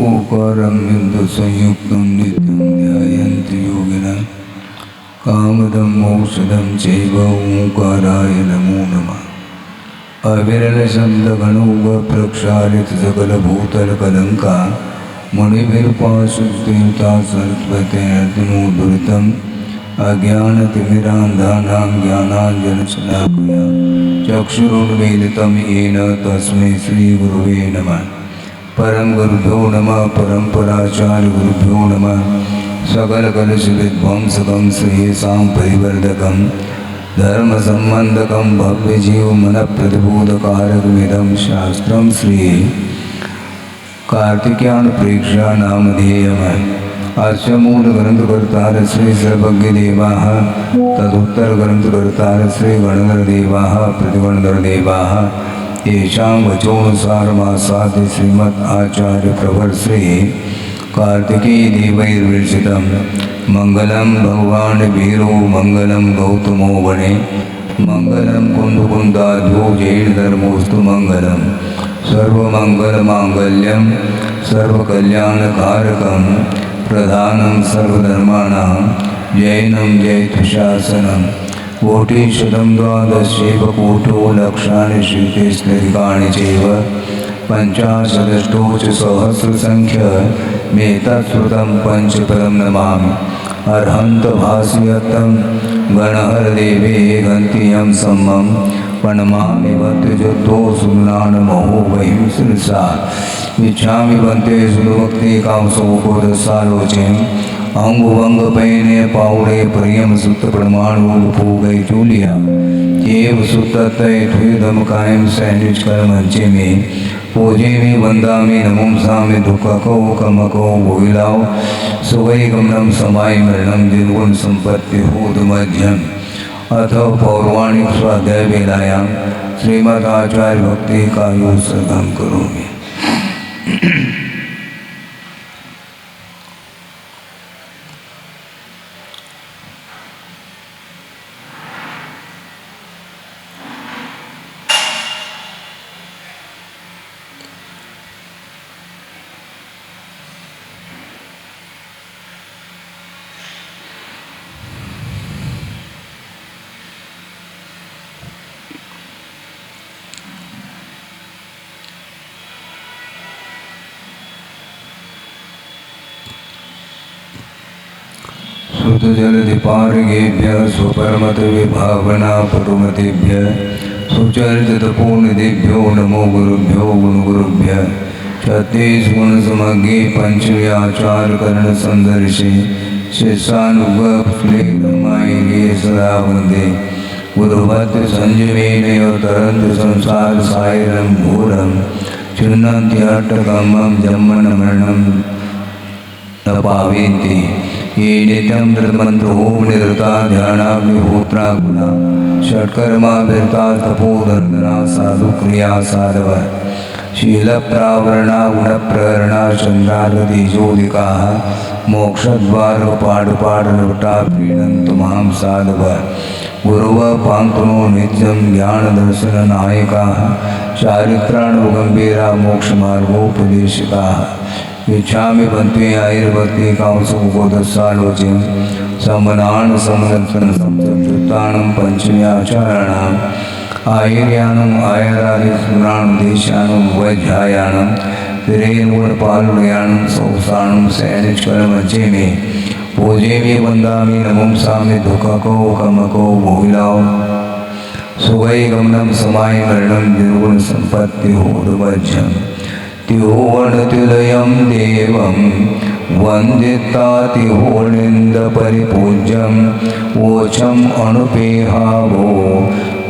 ओकारं संयुक्तं नित्यं ध्यायन्ति योगिनः कामदं मोक्षदं चैव ओंकाराय नमो नमः। अविरलशब्दगणोग प्रक्षालित सकलभूतलकलङ्का मणिभिर्पाशुस्तीर्था सरस्वतीर्तिनोद्धृतम् अज्ञानतिमिरान्धानां ज्ञानाञ्जनशलाकया चक्षुरुन्मीलितं येन तस्मै श्रीगुरुवे नमः। परम गुरुभ्यो नमः परम्पराचार्य गुरुभ्यो नमः। सकलकलुषविध्वंसकं श्रेयसां परिवर्धकं धर्मसम्बन्धकं भव्यजीवमनप्रतिबोधकारकमिदं शास्त्रं श्री कार्तिकेयान प्रेक्षा नामधेयम्। अस्य मूलग्रन्थकर्तार श्री सर्वज्ञदेवाः तदुत्तरग्रन्थकर्तार श्री गणधरदेवाः प्रतिगणधरदेवाः येषां वचोनुसारमासाद्य श्रीमद् आचार्य प्रवर श्री कार्तिकेय देवैर्विरचितं मंगलम भगवान वीरो मंगलम गौतमो वने मंगलम कुंदकुंदाध्यो जैन धर्मोस्तु मंगलम सर्वमंगलमांगल्यम सर्वकल्याणकारकं प्रधानं सर्वधर्माणां जैनं जयतुशासनं कोटिशतं द्वादशैवकोटो लक्षाणि श्रुतिस्थितिकानि चैव पञ्चाशदष्टोच सहस्रसंख्य मे तत्श्रुतं पंचपदं नमामि। अर्हन्त भास्यतं गणहरदेवे गन्तियं सम्मं प्रणमामि भक्तिजुक्तो सुनानमहो वहीं शिरसा इच्छामि बन्ते सुभक्ति कामसोकोदसालोचें अंगुवंग पैने पाउड़े प्रियम सुत प्रमाणो गई चूलिया एव सुततय थुदम कायम सैंडविच कर मंचे में पूजे में वंदा में नमुंसामि दुखको कमको भोगिलाओ सुवै गमनम समाय मरणम निर्गुण संपत्ति होद मध्यम अथ पौर्वाणिक स्वाध्याय वेलायाम श्रीमदाचार्य भक्ति का योग श्रद्धाम करोमि। सुतजलधिपार्गेभ्यः स्वपरमत विभावना परुमतेभ्यः सुचरितपूर्णदेभ्यो नमो गुरुभ्यो गुणगुरुभ्यः। छत्तीस गुणसमज्ञे पंचव्याचारकरण संदर्शे शिष्यानुगफलेधमायिगे सदा वन्दे गुरुभद्र संजमेन तरन्त संसार सायरं घोरं चिन्नन्त्यष्टकमं जन्मन मरणं न पावेन्ति ये नित्यं तन्मन्त्रो निरता ध्यानाग्निहोत्रा गुणा षट्कर्मा विरता तपोधर्मना साधुक्रिया साधव शीलप्रावरणा गुणप्रहरणा चन्द्रागतिज्योतिकाः मोक्षद्वारपाठपाठनवटा प्रीणन्तु मां साधव गुरुव पान्तुनो नित्यं ज्ञानदर्शननायकाः चारित्राणुगम्भीरा मोक्षमार्गोपदेशिकाः इच्छामि बन्ते आयुर्भक्ति कांसुकोदसालोचें समनान समदर्शन संयुक्तानं पंचम्याचाराणाम् आयुर्यानम् आयुरादिस्मरानुदेशानं वैध्यायानं तिरेनुगुणपालुयानं सौसानं सैनिष्कर्मचे मे पूजे मे वन्दामि नमुंसामि दुःखको कमको भोगिलाओ सुवै गमनं समाय मरणं निर्गुण संपत्ति होदमज्जम् तिहोवर्णतिलयं देवं वन्दितातिहोर्निन्दपरिपूज्यं वोचम् अनुपेहावो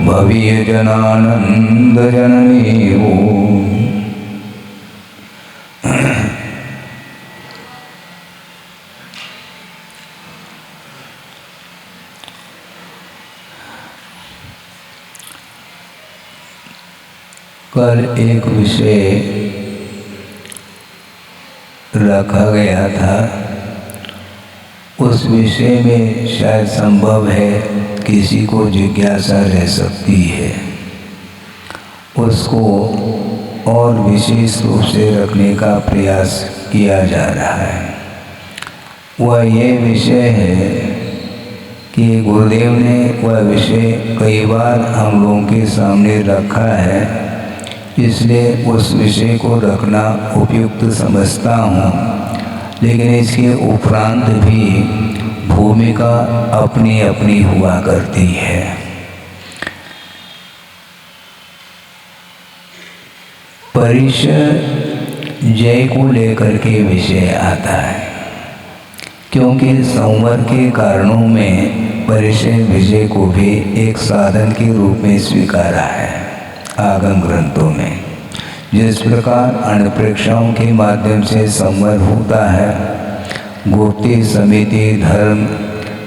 भवीयजनानन्दजननीवो। कल एक विषय रखा गया था, उस विषय में शायद संभव है किसी को जिज्ञासा रह सकती है, उसको और विशेष रूप से रखने का प्रयास किया जा रहा है। वह ये विषय है कि गुरुदेव ने वह विषय कई बार हम लोगों के सामने रखा है, इसलिए उस विषय को रखना उपयुक्त समझता हूँ। लेकिन इसके उपरांत भी भूमिका अपनी अपनी हुआ करती है। परिचय जय को लेकर के विषय आता है, क्योंकि संवर के कारणों में परिचय विजय को भी एक साधन के रूप में स्वीकारा है आगम ग्रंथों में। जिस प्रकार अणप्रेक्षाओं के माध्यम से संवर होता है, गोप्ती समिति धर्म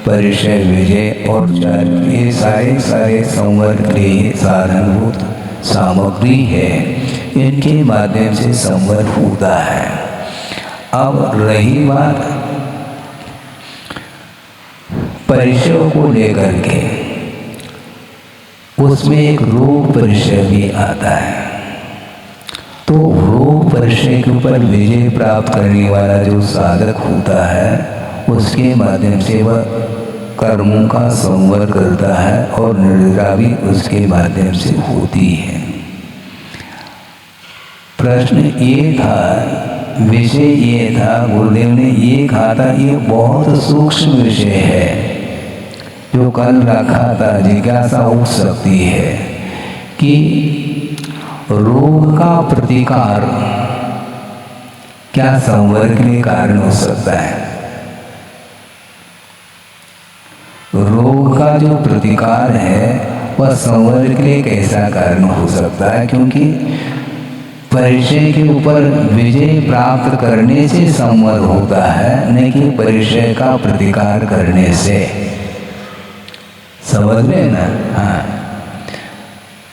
परिचय विजय और चार, ये सारे संवर के साधनभूत सामग्री है, इनके माध्यम से संवर होता है। अब रही बात परिचय को लेकर के, उसमें एक रोग परिचय भी आता है। तो रोग परिचय के ऊपर विजय प्राप्त करने वाला जो साधक होता है, उसके माध्यम से वह कर्मों का संवर करता है और निद्रा भी उसके माध्यम से होती है। प्रश्न ये था, विषय ये था, गुरुदेव ने ये कहा था, ये बहुत सूक्ष्म विषय है जो कल रखा था। जिज्ञासा उठ सकती है कि रोग का प्रतिकार क्या संवर के कारण हो सकता है? रोग का जो प्रतिकार है वह संवर के लिए कैसा कारण हो सकता है? क्योंकि परिचय के ऊपर विजय प्राप्त करने से संवर होता है, न कि परिचय का प्रतिकार करने से। समझ में ना? हाँ,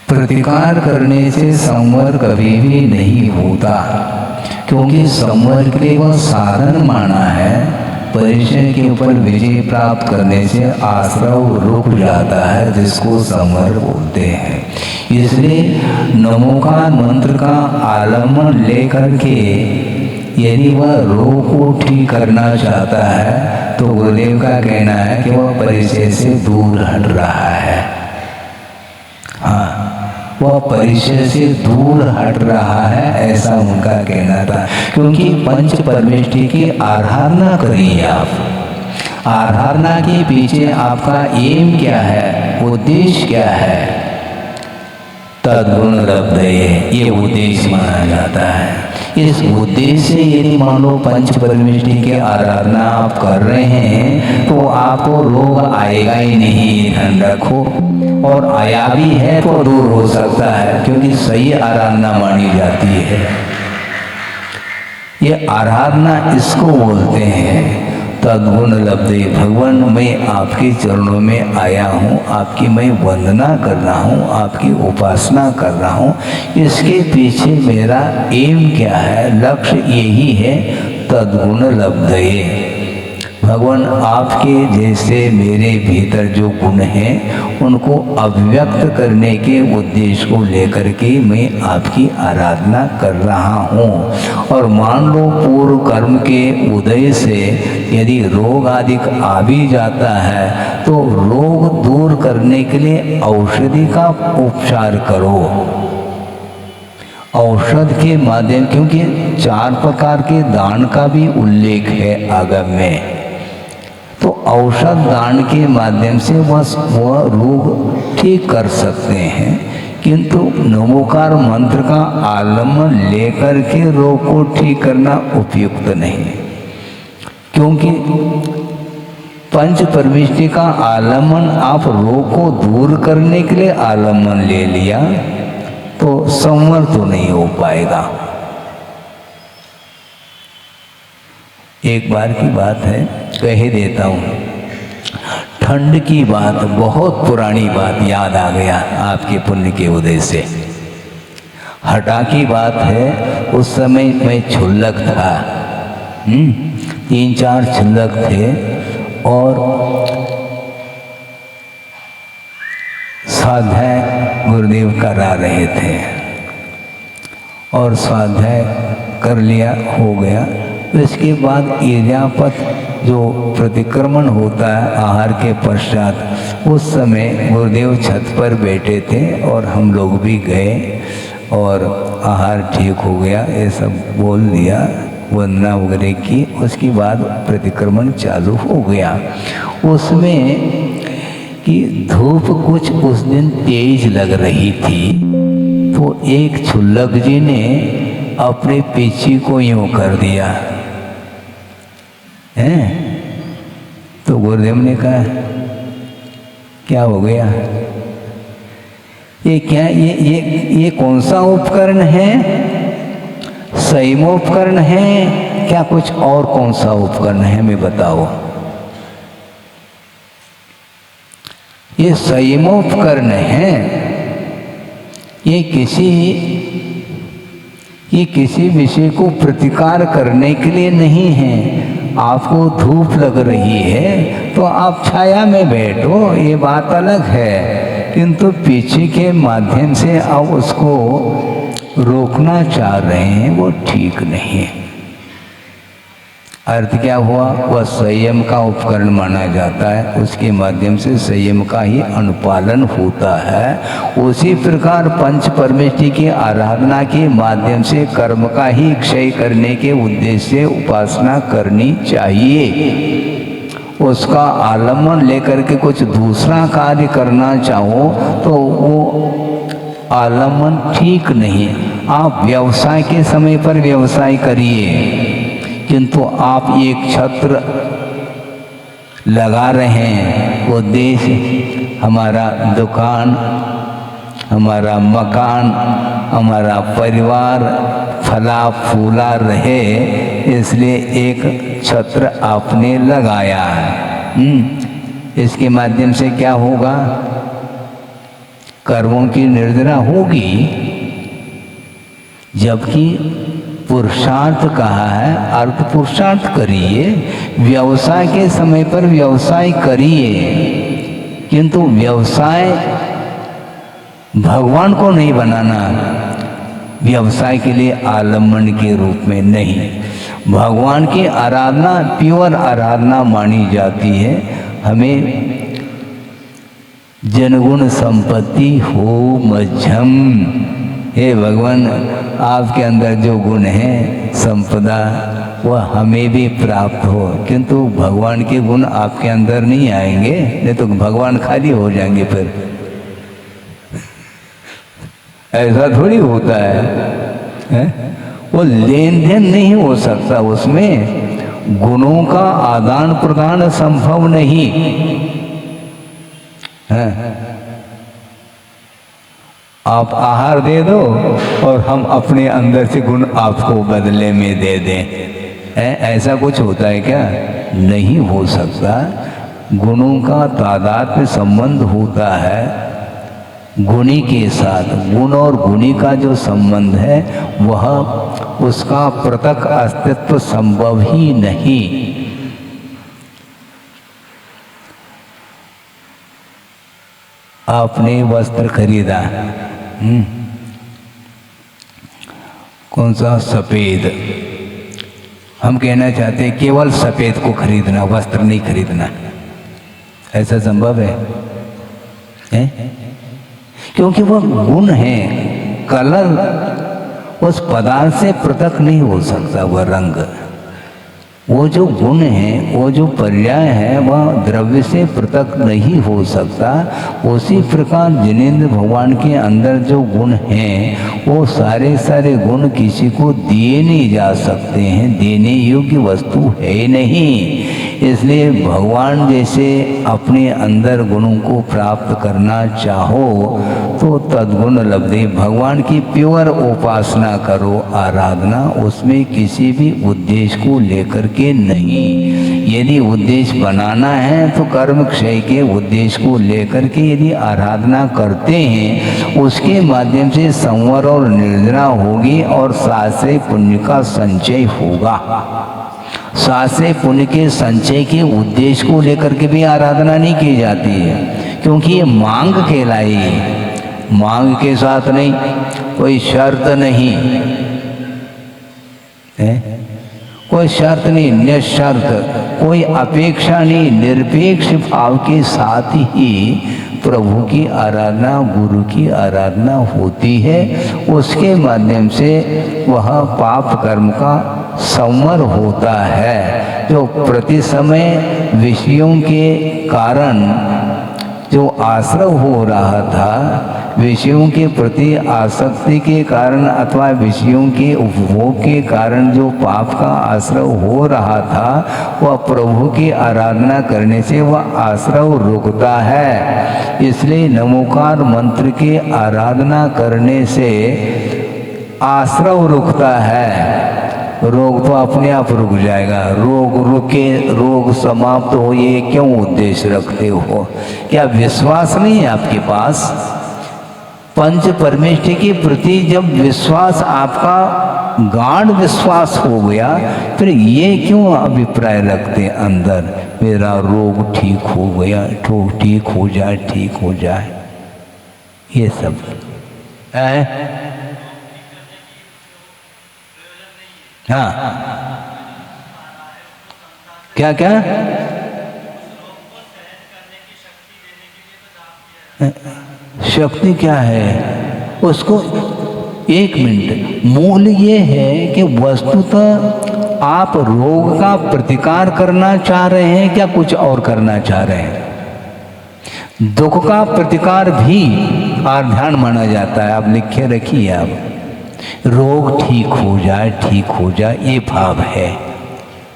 प्रतिकार करने से संवर कभी भी नहीं होता, क्योंकि संवर के लिए वह साधन माना है। परिचय के ऊपर विजय प्राप्त करने से आश्रव रुक जाता है, जिसको संवर बोलते हैं। इसलिए नमोकार मंत्र का आलम्बन लेकर के यदि वह रोग को ठीक करना चाहता है, तो गुरुदेव का कहना है कि वह परिचय से दूर हट रहा है। हाँ, वह परिचय से दूर हट रहा है, ऐसा उनका कहना था। क्योंकि पंच परमेष्टि की आराधना करिए आप। आराधना के पीछे आपका एम क्या है, उद्देश्य क्या है? तद्गुण लब्धये, ये उद्देश्य माना जाता है। इस उद्देश्य से यदि मान लो पंच परमेष्टि की आराधना आप कर रहे हैं, तो आपको रोग आएगा ही नहीं, ध्यान रखो। और आया भी है तो दूर हो सकता है, क्योंकि सही आराधना मानी जाती है। ये आराधना इसको बोलते हैं तद्गुण लब्धे। भगवान, मैं आपके चरणों में आया हूँ, आपकी मैं वंदना कर रहा हूँ, आपकी उपासना कर रहा हूँ। इसके पीछे मेरा एम क्या है, लक्ष्य यही है, तद्गुण लब्धये। भगवान, आपके जैसे मेरे भीतर जो गुण हैं उनको अभिव्यक्त करने के उद्देश्य को लेकर के मैं आपकी आराधना कर रहा हूँ। और मान लो पूर्व कर्म के उदय से यदि रोग आदि आ भी जाता है, तो रोग दूर करने के लिए औषधि का उपचार करो। औषध के माध्यम, क्योंकि 4 प्रकार के दान का भी उल्लेख है आगम में, तो औषध दान के माध्यम से वह रोग ठीक कर सकते हैं। किंतु नमोकार मंत्र का आलम्बन लेकर के रोग को ठीक करना उपयुक्त नहीं, क्योंकि पंच परमेष्टि का आलम्बन आप रोग को दूर करने के लिए आलम्बन ले लिया तो संवर तो नहीं हो पाएगा। एक बार की बात है, कह देता हूँ। ठंड की बात, बहुत पुरानी बात याद आ गया आपके पुण्य के उदय से। हटा की बात है, उस समय मैं क्षुल्लक था, 3-4 क्षुल्लक थे और स्वाध्याय गुरुदेव करा रहे थे और स्वाध्याय कर लिया, हो गया। तो इसके बाद इर्यापत जो प्रतिक्रमण होता है आहार के पश्चात, उस समय गुरुदेव छत पर बैठे थे और हम लोग भी गए और आहार ठीक हो गया, ये सब बोल दिया, वंदना वगैरह की। उसके बाद प्रतिक्रमण चालू हो गया। उसमें कि धूप कुछ उस दिन तेज लग रही थी, तो एक क्षुल्लक जी ने अपने पीछे को यूं कर दिया है। तो गुरुदेव ने कहा क्या हो गया, ये क्या, ये कौन सा उपकरण है, संयमोपकरण है क्या, कुछ और कौन सा उपकरण है, मैं बताओ। ये संयमोपकरण है, ये किसी विषय को प्रतिकार करने के लिए नहीं है। आपको धूप लग रही है तो आप छाया में बैठो, ये बात अलग है, किंतु पीछे के माध्यम से आप उसको रोकना चाह रहे हैं, वो ठीक नहीं है। अर्थ क्या हुआ, वह संयम का उपकरण माना जाता है, उसके माध्यम से संयम का ही अनुपालन होता है। उसी प्रकार पंच परमेष्टि की आराधना के माध्यम से कर्म का ही क्षय करने के उद्देश्य से उपासना करनी चाहिए। उसका आलम्बन लेकर के कुछ दूसरा कार्य करना चाहो तो वो आलम्बन ठीक नहीं। आप व्यवसाय के समय पर व्यवसाय करिए, किंतु आप एक छत्र लगा रहे हैं, उद्देश्य हमारा दुकान, हमारा मकान, हमारा परिवार फला फूला रहे, इसलिए एक छत्र आपने लगाया है। इसके माध्यम से क्या होगा, कर्मों की निर्जरा होगी, जबकि पुरुषार्थ कहा है, अर्थ पुरुषार्थ करिए, व्यवसाय के समय पर व्यवसाय करिए, किंतु व्यवसाय भगवान को नहीं बनाना, व्यवसाय के लिए आलम्बन के रूप में नहीं। भगवान की आराधना प्योर आराधना मानी जाती है। हमें जनगुण संपत्ति हो मध्यम, हे भगवान आपके अंदर जो गुण है संपदा वह हमें भी प्राप्त हो, किंतु भगवान के गुण आपके अंदर नहीं आएंगे, नहीं तो भगवान खाली हो जाएंगे फिर। ऐसा थोड़ी होता है? वो लेन देन नहीं हो सकता, उसमें गुणों का आदान प्रदान संभव नहीं है। आप आहार दे दो और हम अपने अंदर से गुण आपको बदले में दे दें, ऐसा कुछ होता है क्या? नहीं हो सकता। गुणों का तादात्म्य संबंध होता है गुणी के साथ। गुण और गुणी का जो संबंध है वह उसका पृथक अस्तित्व संभव ही नहीं। आपने वस्त्र खरीदा, कौन सा? सफेद। हम कहना चाहते हैं केवल सफेद को खरीदना, वस्त्र नहीं खरीदना। ऐसा संभव है? क्योंकि वह गुण है, कलर उस पदार्थ से पृथक नहीं हो सकता। वह रंग, वो जो गुण है, वो जो पर्याय है, वह द्रव्य से पृथक नहीं हो सकता। उसी प्रकार जिनेंद्र भगवान के अंदर जो गुण हैं, वो सारे सारे गुण किसी को दिए नहीं जा सकते हैं, देने योग्य वस्तु है नहीं। इसलिए भगवान जैसे अपने अंदर गुणों को प्राप्त करना चाहो तो तद्गुण लब्धि, भगवान की प्योर उपासना करो, आराधना, उसमें किसी भी उद्देश्य को लेकर के नहीं। यदि उद्देश्य बनाना है तो कर्म क्षय के उद्देश्य को लेकर के यदि आराधना करते हैं, उसके माध्यम से संवर और निर्जरा होगी और शास्त्रीय पुण्य का संचय होगा। शास्त्रीय पुण्य के संचय के उद्देश्य को लेकर के भी आराधना नहीं की जाती है, क्योंकि ये मांग कहलाई, मांग के साथ नहीं, कोई शर्त नहीं है, कोई शर्त नहीं, निशर्त, कोई अपेक्षा नहीं, निरपेक्ष भाव के साथ ही प्रभु की आराधना, गुरु की आराधना होती है। उसके माध्यम से वह पाप कर्म का संवर होता है। जो प्रति समय विषयों के कारण जो आश्रव हो रहा था, विषयों के प्रति आसक्ति के कारण अथवा विषयों के उपभोग के कारण जो पाप का आश्रव हो रहा था, वह प्रभु की आराधना करने से वह आश्रव रुकता है। इसलिए नमोकार मंत्र की आराधना करने से आश्रव रुकता है। रोग तो अपने आप रुक जाएगा। रोग रुके, रोग समाप्त हो, ये क्यों उद्देश्य रखते हो? क्या विश्वास नहीं है आपके पास? पंच परमेष्ठि के प्रति जब विश्वास आपका गाढ़ विश्वास हो गया, फिर ये क्यों अभिप्राय रखते अंदर, मेरा रोग ठीक हो गया, ठीक हो जाए, ठीक हो जाए, ये सब है। हाँ, क्या क्या शक्ति क्या है उसको? एक मिनट, मूल ये है कि वस्तुतः आप रोग का प्रतिकार करना चाह रहे हैं, क्या कुछ और करना चाह रहे हैं? दुख का प्रतिकार भी आर्ध्यान माना जाता है। आप लिखे रखिए, आप रोग ठीक हो जाए, ठीक हो जाए, ये भाव है,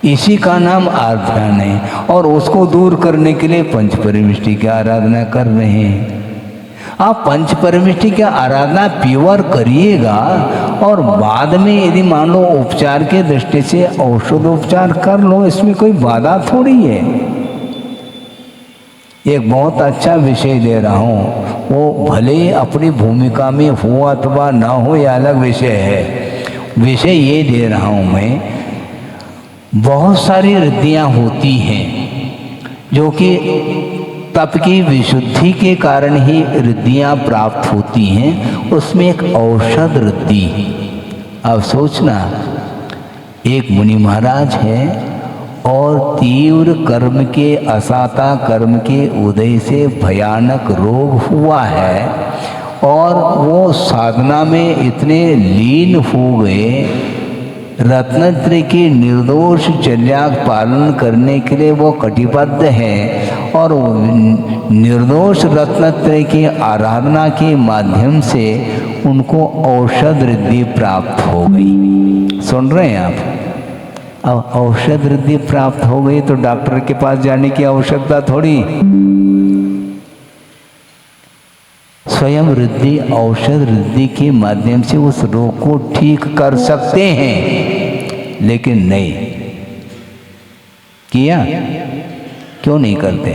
इसी का नाम आर्ध्यान है। और उसको दूर करने के लिए पंच परमेष्ठि की आराधना कर रहे हैं। आप पंच परमेष्ठि की आराधना प्योर करिएगा और बाद में यदि मान लो उपचार के दृष्टि से औषध उपचार कर लो, इसमें कोई बाधा थोड़ी है। एक बहुत अच्छा विषय दे रहा हूँ, वो भले अपनी भूमिका में हो अथवा ना हो, यह अलग विषय है। विषय ये दे रहा हूँ मैं, बहुत सारी रिद्धियाँ होती हैं जो कि तप की विशुद्धि के कारण ही रिद्धियाँ प्राप्त होती हैं। उसमें एक औषध रिद्धि, अब सोचना, एक मुनि महाराज है और तीव्र कर्म के, असाता कर्म के उदय से भयानक रोग हुआ है और वो साधना में इतने लीन हो गए, रत्नत्रय की निर्दोष चर्या पालन करने के लिए वो कटिबद्ध है और निर्दोष रत्नत्रय की आराधना के माध्यम से उनको औषध रिद्धि प्राप्त हो गई। सुन रहे हैं आप? अब औषध रिद्धि प्राप्त हो गई तो डॉक्टर के पास जाने की आवश्यकता थोड़ी। स्वयं रिद्धि, औषध रिद्धि के माध्यम से उस रोग को ठीक कर सकते हैं, लेकिन नहीं किया। क्यों नहीं करते?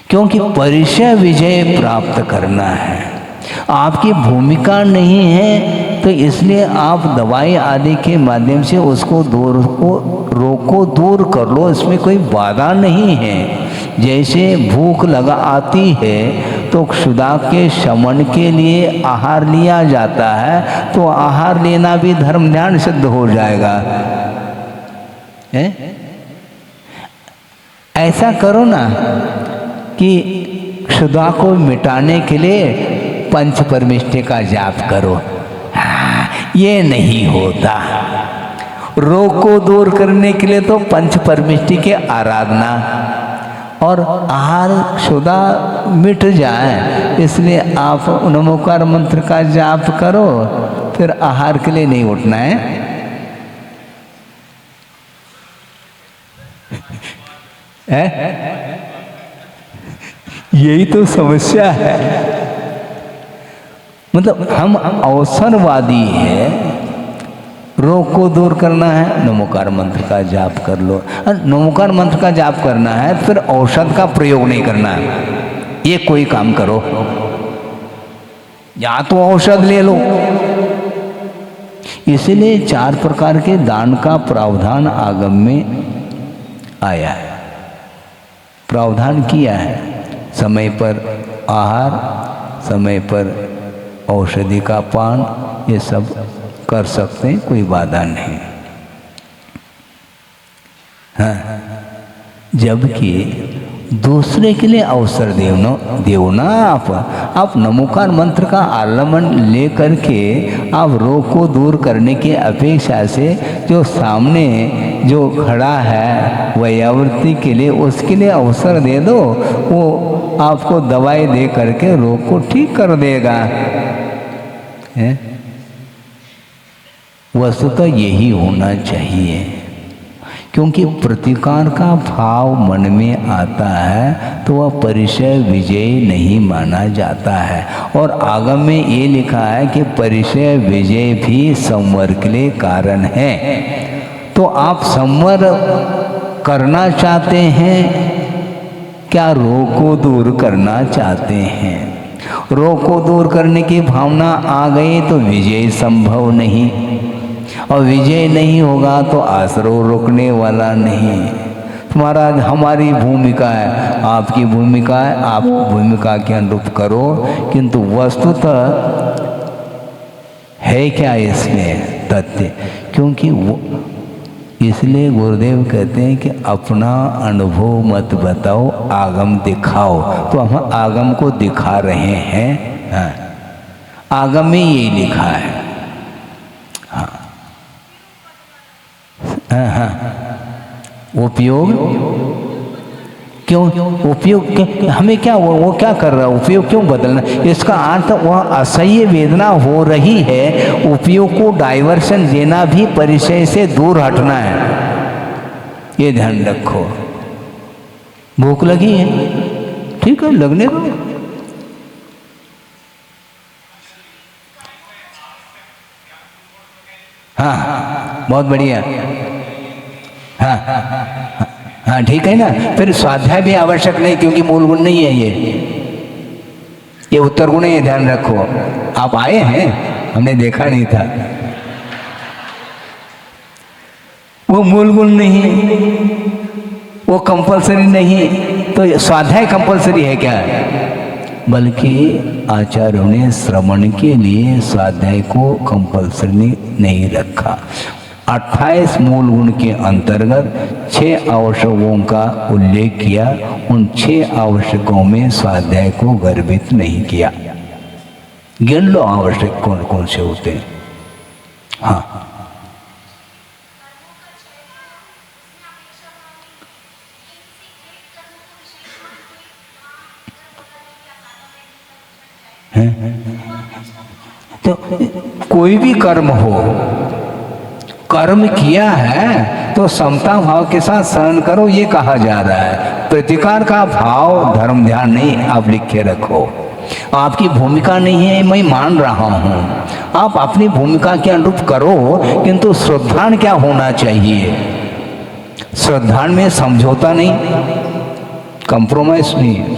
क्योंकि परिचय विजय प्राप्त करना है, आपकी भूमिका नहीं है, तो इसलिए आप दवाई आदि के माध्यम से उसको रोग को दूर कर लो, इसमें कोई बाधा नहीं है। जैसे भूख लगा आती है तो क्षुधा के शमन के लिए आहार लिया जाता है, तो आहार लेना भी धर्म ध्यान सिद्ध हो जाएगा। है? ऐसा करो ना कि क्षुधा को मिटाने के लिए पंच परमेष्ठि का जाप करो। ये नहीं होता। रोग को दूर करने के लिए तो पंच परमेष्ठि की आराधना और आहार क्षुधा मिट जाए, इसलिए आप नमोकार मंत्र का जाप करो, फिर आहार के लिए नहीं उठना है। है? यही तो समस्या है। मतलब हम अवसरवादी है, रोग को दूर करना है नमोकार मंत्र का जाप कर लो। नमोकार मंत्र का जाप करना है फिर औषध का प्रयोग नहीं करना है। ये कोई काम करो, या तो औषध ले लो। इसलिए 4 प्रकार के दान का प्रावधान आगम में आया है, प्रावधान किया है। समय पर आहार, समय पर औषधि का पान, ये सब कर सकते हैं, कोई बाधा नहीं। हाँ, जबकि दूसरे के लिए अवसर देना आप नमोकार मंत्र का आलम्बन ले करके आप रोग को दूर करने की अपेक्षा से जो सामने जो खड़ा है वैयावृत्ति के लिए, उसके लिए अवसर दे दो, वो आपको दवाई दे करके रोग को ठीक कर देगा। वस्तुतः यही होना चाहिए, क्योंकि प्रतिकार का भाव मन में आता है तो वह परिचय विजय नहीं माना जाता है। और आगम में ये लिखा है कि परिचय विजय भी संवर के लिए कारण है। तो आप संवर करना चाहते हैं क्या, रोग को दूर करना चाहते हैं? रोग को दूर करने की भावना आ गई तो विजय संभव नहीं, और विजय नहीं होगा तो आश्रय रुकने वाला नहीं। तुम्हारा हमारी भूमिका है, आपकी भूमिका है, आप भूमिका के अनुरूप करो। किंतु वस्तुतः है क्या इसमें तथ्य? क्योंकि वो इसलिए गुरुदेव कहते हैं कि अपना अनुभव मत बताओ, आगम दिखाओ। तो हम आगम को दिखा रहे हैं। हाँ, आगम में यही लिखा है। हाँ हाँ हाँ, उपयोग क्यों? उपयोग हमें क्या, वो क्या कर रहा है? उपयोग क्यों बदलना? इसका अर्थ वह असह्य वेदना हो रही है, उपयोग को डाइवर्शन देना भी परिचय से दूर हटना है। ये ध्यान रखो। भूख लगी है, ठीक है, लगने दो। हाँ, बहुत बढ़िया। हाँ हाँ, ठीक है ना। फिर स्वाध्याय भी आवश्यक नहीं, क्योंकि मूल गुण नहीं है ये उत्तर गुण है। ध्यान रखो, आप आए हैं, हमने देखा नहीं था। वो मूल गुण नहीं, वो कंपलसरी नहीं। तो स्वाध्याय कंपलसरी है क्या? बल्कि आचार्यों ने श्रवण के लिए स्वाध्याय को कंपलसरी नहीं रखा। 28 मूल गुण के अंतर्गत 6 आवश्यकों का उल्लेख किया। उन 6 आवश्यकों में स्वाध्याय को गर्भित नहीं किया। गिन लो आवश्यक कौन कौन से होते हैं। हाँ, तो कोई भी कर्म हो, कर्म किया है तो समता भाव के साथ सहन करो, ये कहा जा रहा है। प्रतिकार का भाव धर्म ध्यान नहीं, आप लिख के रखो। आपकी भूमिका नहीं है, मैं मान रहा हूँ, आप अपनी भूमिका के अनुरूप करो। किंतु श्रद्धान क्या होना चाहिए? श्रद्धान में समझौता नहीं, कंप्रोमाइज नहीं,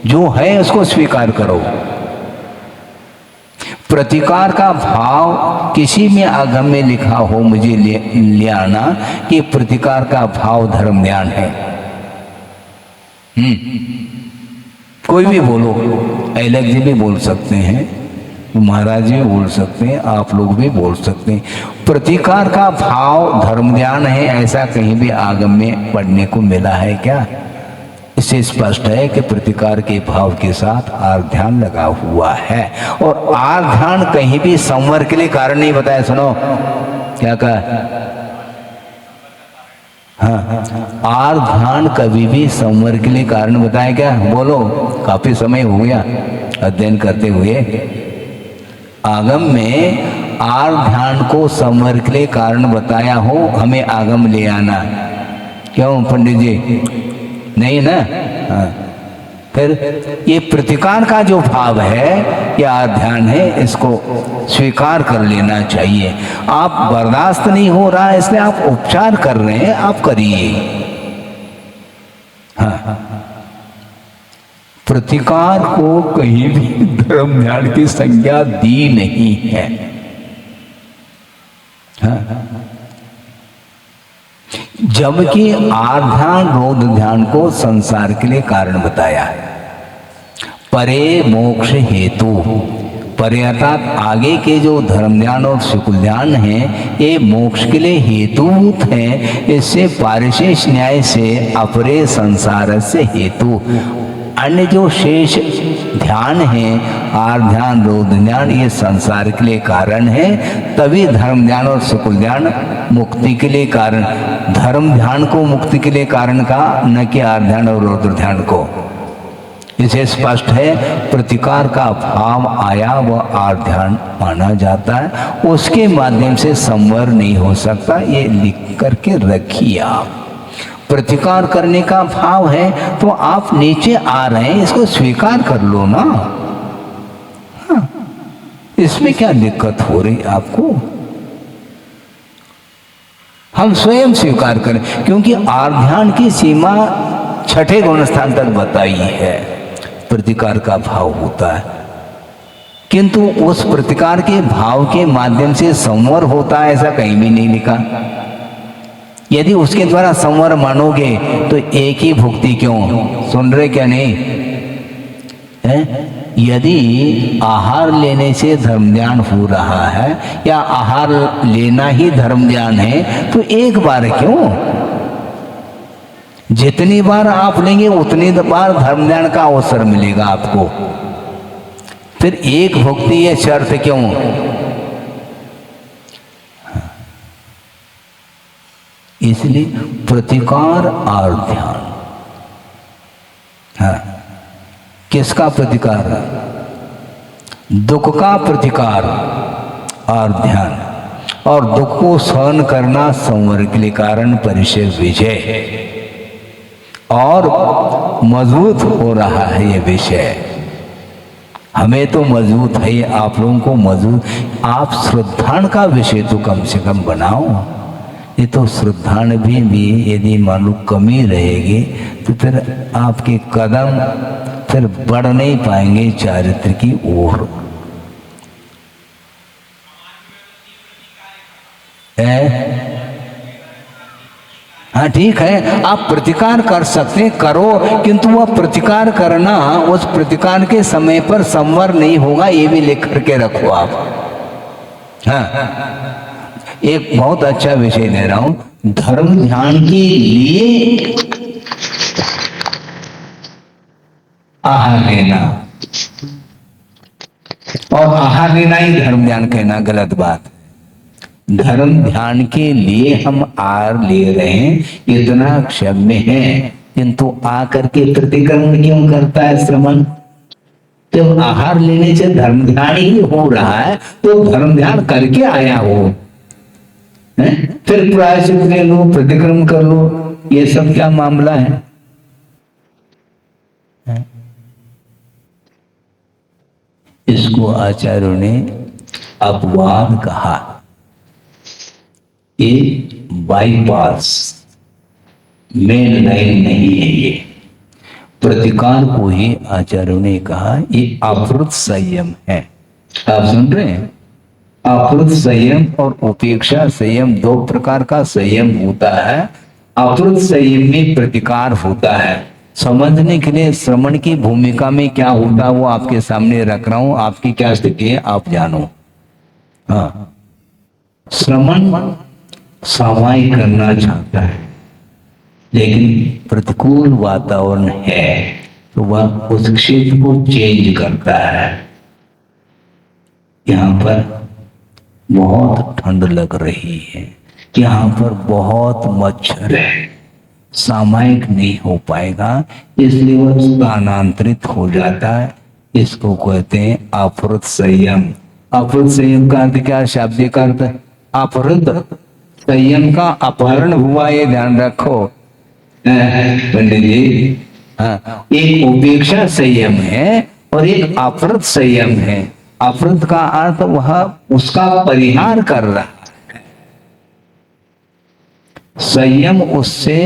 जो है उसको स्वीकार करो। प्रतिकार का भाव किसी में आगम में लिखा हो, मुझे ले आना कि प्रतिकार का भाव धर्म ध्यान है। कोई भी बोलो, अलग जी भी बोल सकते हैं, महाराज भी बोल सकते हैं, आप लोग भी बोल सकते हैं। प्रतिकार का भाव धर्म ध्यान है, ऐसा कहीं भी आगम में पढ़ने को मिला है क्या? इससे स्पष्ट है कि प्रतिकार के भाव के साथ आर ध्यान लगा हुआ है। और आर ध्यान कहीं भी संवर के लिए कारण नहीं बताया। सुनो क्या कहा? हाँ, आर ध्यान कभी भी संवर के लिए कारण बताया क्या? बोलो, काफी समय हो गया अध्ययन करते हुए। आगम में आर ध्यान को संवर के लिए कारण बताया हो, हमें आगम ले आना। क्यों पंडित जी? नहीं ना। हाँ। फिर ये प्रतिकार का जो भाव है या ध्यान है, इसको स्वीकार कर लेना चाहिए। आप बर्दाश्त नहीं हो रहा है इसलिए आप उपचार कर रहे हैं, आप करिए। हाँ। प्रतिकार को कहीं भी धर्म ध्यान की संज्ञा दी नहीं है। हाँ। जबकि आध्यान रोध ध्यान को संसार के लिए कारण बताया है। परे मोक्ष हेतु, परे अर्थात आगे के जो धर्म ध्यान और सुकुल ध्यान हैं, ये मोक्ष के लिए हेतुभूत हैं। इससे पारिशेष न्याय से अपरे संसार से हेतु, अन्य जो शेष ध्यान है, आध्यान रोध ध्यान, ये संसार के लिए कारण है। तभी धर्म ध्यान और सुकुल ध्यान मुक्ति के लिए कारण, धर्म ध्यान को मुक्ति के लिए कारण का, न कि आध्यान और रोध ध्यान को। इसे स्पष्ट है, प्रतिकार का भाव आया व आध्यान माना जाता है, उसके माध्यम से संवर नहीं हो सकता। ये लिख करके रखिए आप। प्रतिकार करने का भाव है तो आप नीचे आ रहे हैं, इसको स्वीकार कर लो ना। हाँ, इसमें क्या दिक्कत हो रही आपको? हम स्वयं स्वीकार करें, क्योंकि आध्यान की सीमा छठे गुण स्थान तक बताई है, प्रतिकार का भाव होता है। किंतु उस प्रतिकार के भाव के माध्यम से संवर होता है, ऐसा कहीं भी नहीं लिखा। यदि उसके द्वारा संवर मानोगे तो एक ही भुक्ति क्यों? सुन रहे क्या नहीं है? यदि आहार लेने से धर्म ज्ञान हो रहा है या आहार लेना ही धर्म ज्ञान है, तो एक बार क्यों? जितनी बार आप लेंगे उतनी बार धर्म ज्ञान का अवसर मिलेगा आपको। फिर एक भुक्ति ये शर्त क्यों? इसलिए प्रतिकार और ध्यान। हाँ, किसका प्रतिकार? दुख का प्रतिकार और ध्यान, और दुख को सहन करना संवर के लिए कारण परिचय विजय, और मजबूत हो रहा है ये विषय। हमें तो मजबूत है, आप लोगों को मजबूत। आप श्रद्धान का विषय तो कम से कम बनाओ। ये तो श्रद्धान भी यदि मालूम कमी रहेगी तो फिर आपके कदम फिर बढ़ नहीं पाएंगे चारित्र की ओर। हाँ ठीक है, आप प्रतिकार कर सकते करो, किंतु वह प्रतिकार करना उस प्रतिकार के समय पर संवर नहीं होगा, ये भी लिख करके रखो आप। हाँ, एक बहुत अच्छा विषय दे रहा हूं, धर्म ध्यान के लिए आहार लेना, और आहार लेना ही धर्म ध्यान कहना गलत बात। धर्म ध्यान के लिए हम आहार ले रहे हैं इतना क्षम्य है, किंतु आकर के प्रतिक्रमण क्यों करता है श्रमण? जब आहार लेने से धर्म ध्यान ही हो रहा है तो धर्म ध्यान करके आया हो, फिर प्रायश्चित ले लो, प्रतिक्रमण कर लो, ये सब क्या मामला है? इसको आचार्यों ने अपवाद कहा। ये बाईपास मेन लाइन नहीं है, ये प्रतिकार को ही आचार्यों ने कहा ये अवृत संयम है। आप सुन रहे हैं? अवृत संयम और उपेक्षा संयम दो प्रकार का संयम होता है। अवृत संयम में प्रतिकार होता है। समझने के लिए श्रमण की भूमिका में क्या होता है वो आपके सामने रख रहा हूं, आपकी क्या स्थिति है आप जानो। हाँ, श्रमण सामायिक करना चाहता है, लेकिन प्रतिकूल वातावरण है तो वह उस क्षेत्र को चेंज करता है। यहाँ पर बहुत ठंड लग रही है, यहाँ पर बहुत मच्छर है, सामायिक नहीं हो पाएगा, इसलिए वह स्थानांतरित हो जाता है। इसको कहते हैं अपहृत संयम। अपहृत संयम का अर्थ क्या? शाब्दिक अर्थ अपहृत संयम का अपहरण हुआ, ये ध्यान रखो। पंडित जी, हाँ, एक उपेक्षा संयम है और एक अप्रत संयम है। अप्रत का अर्थ वह उसका परिहार कर रहा है, संयम उससे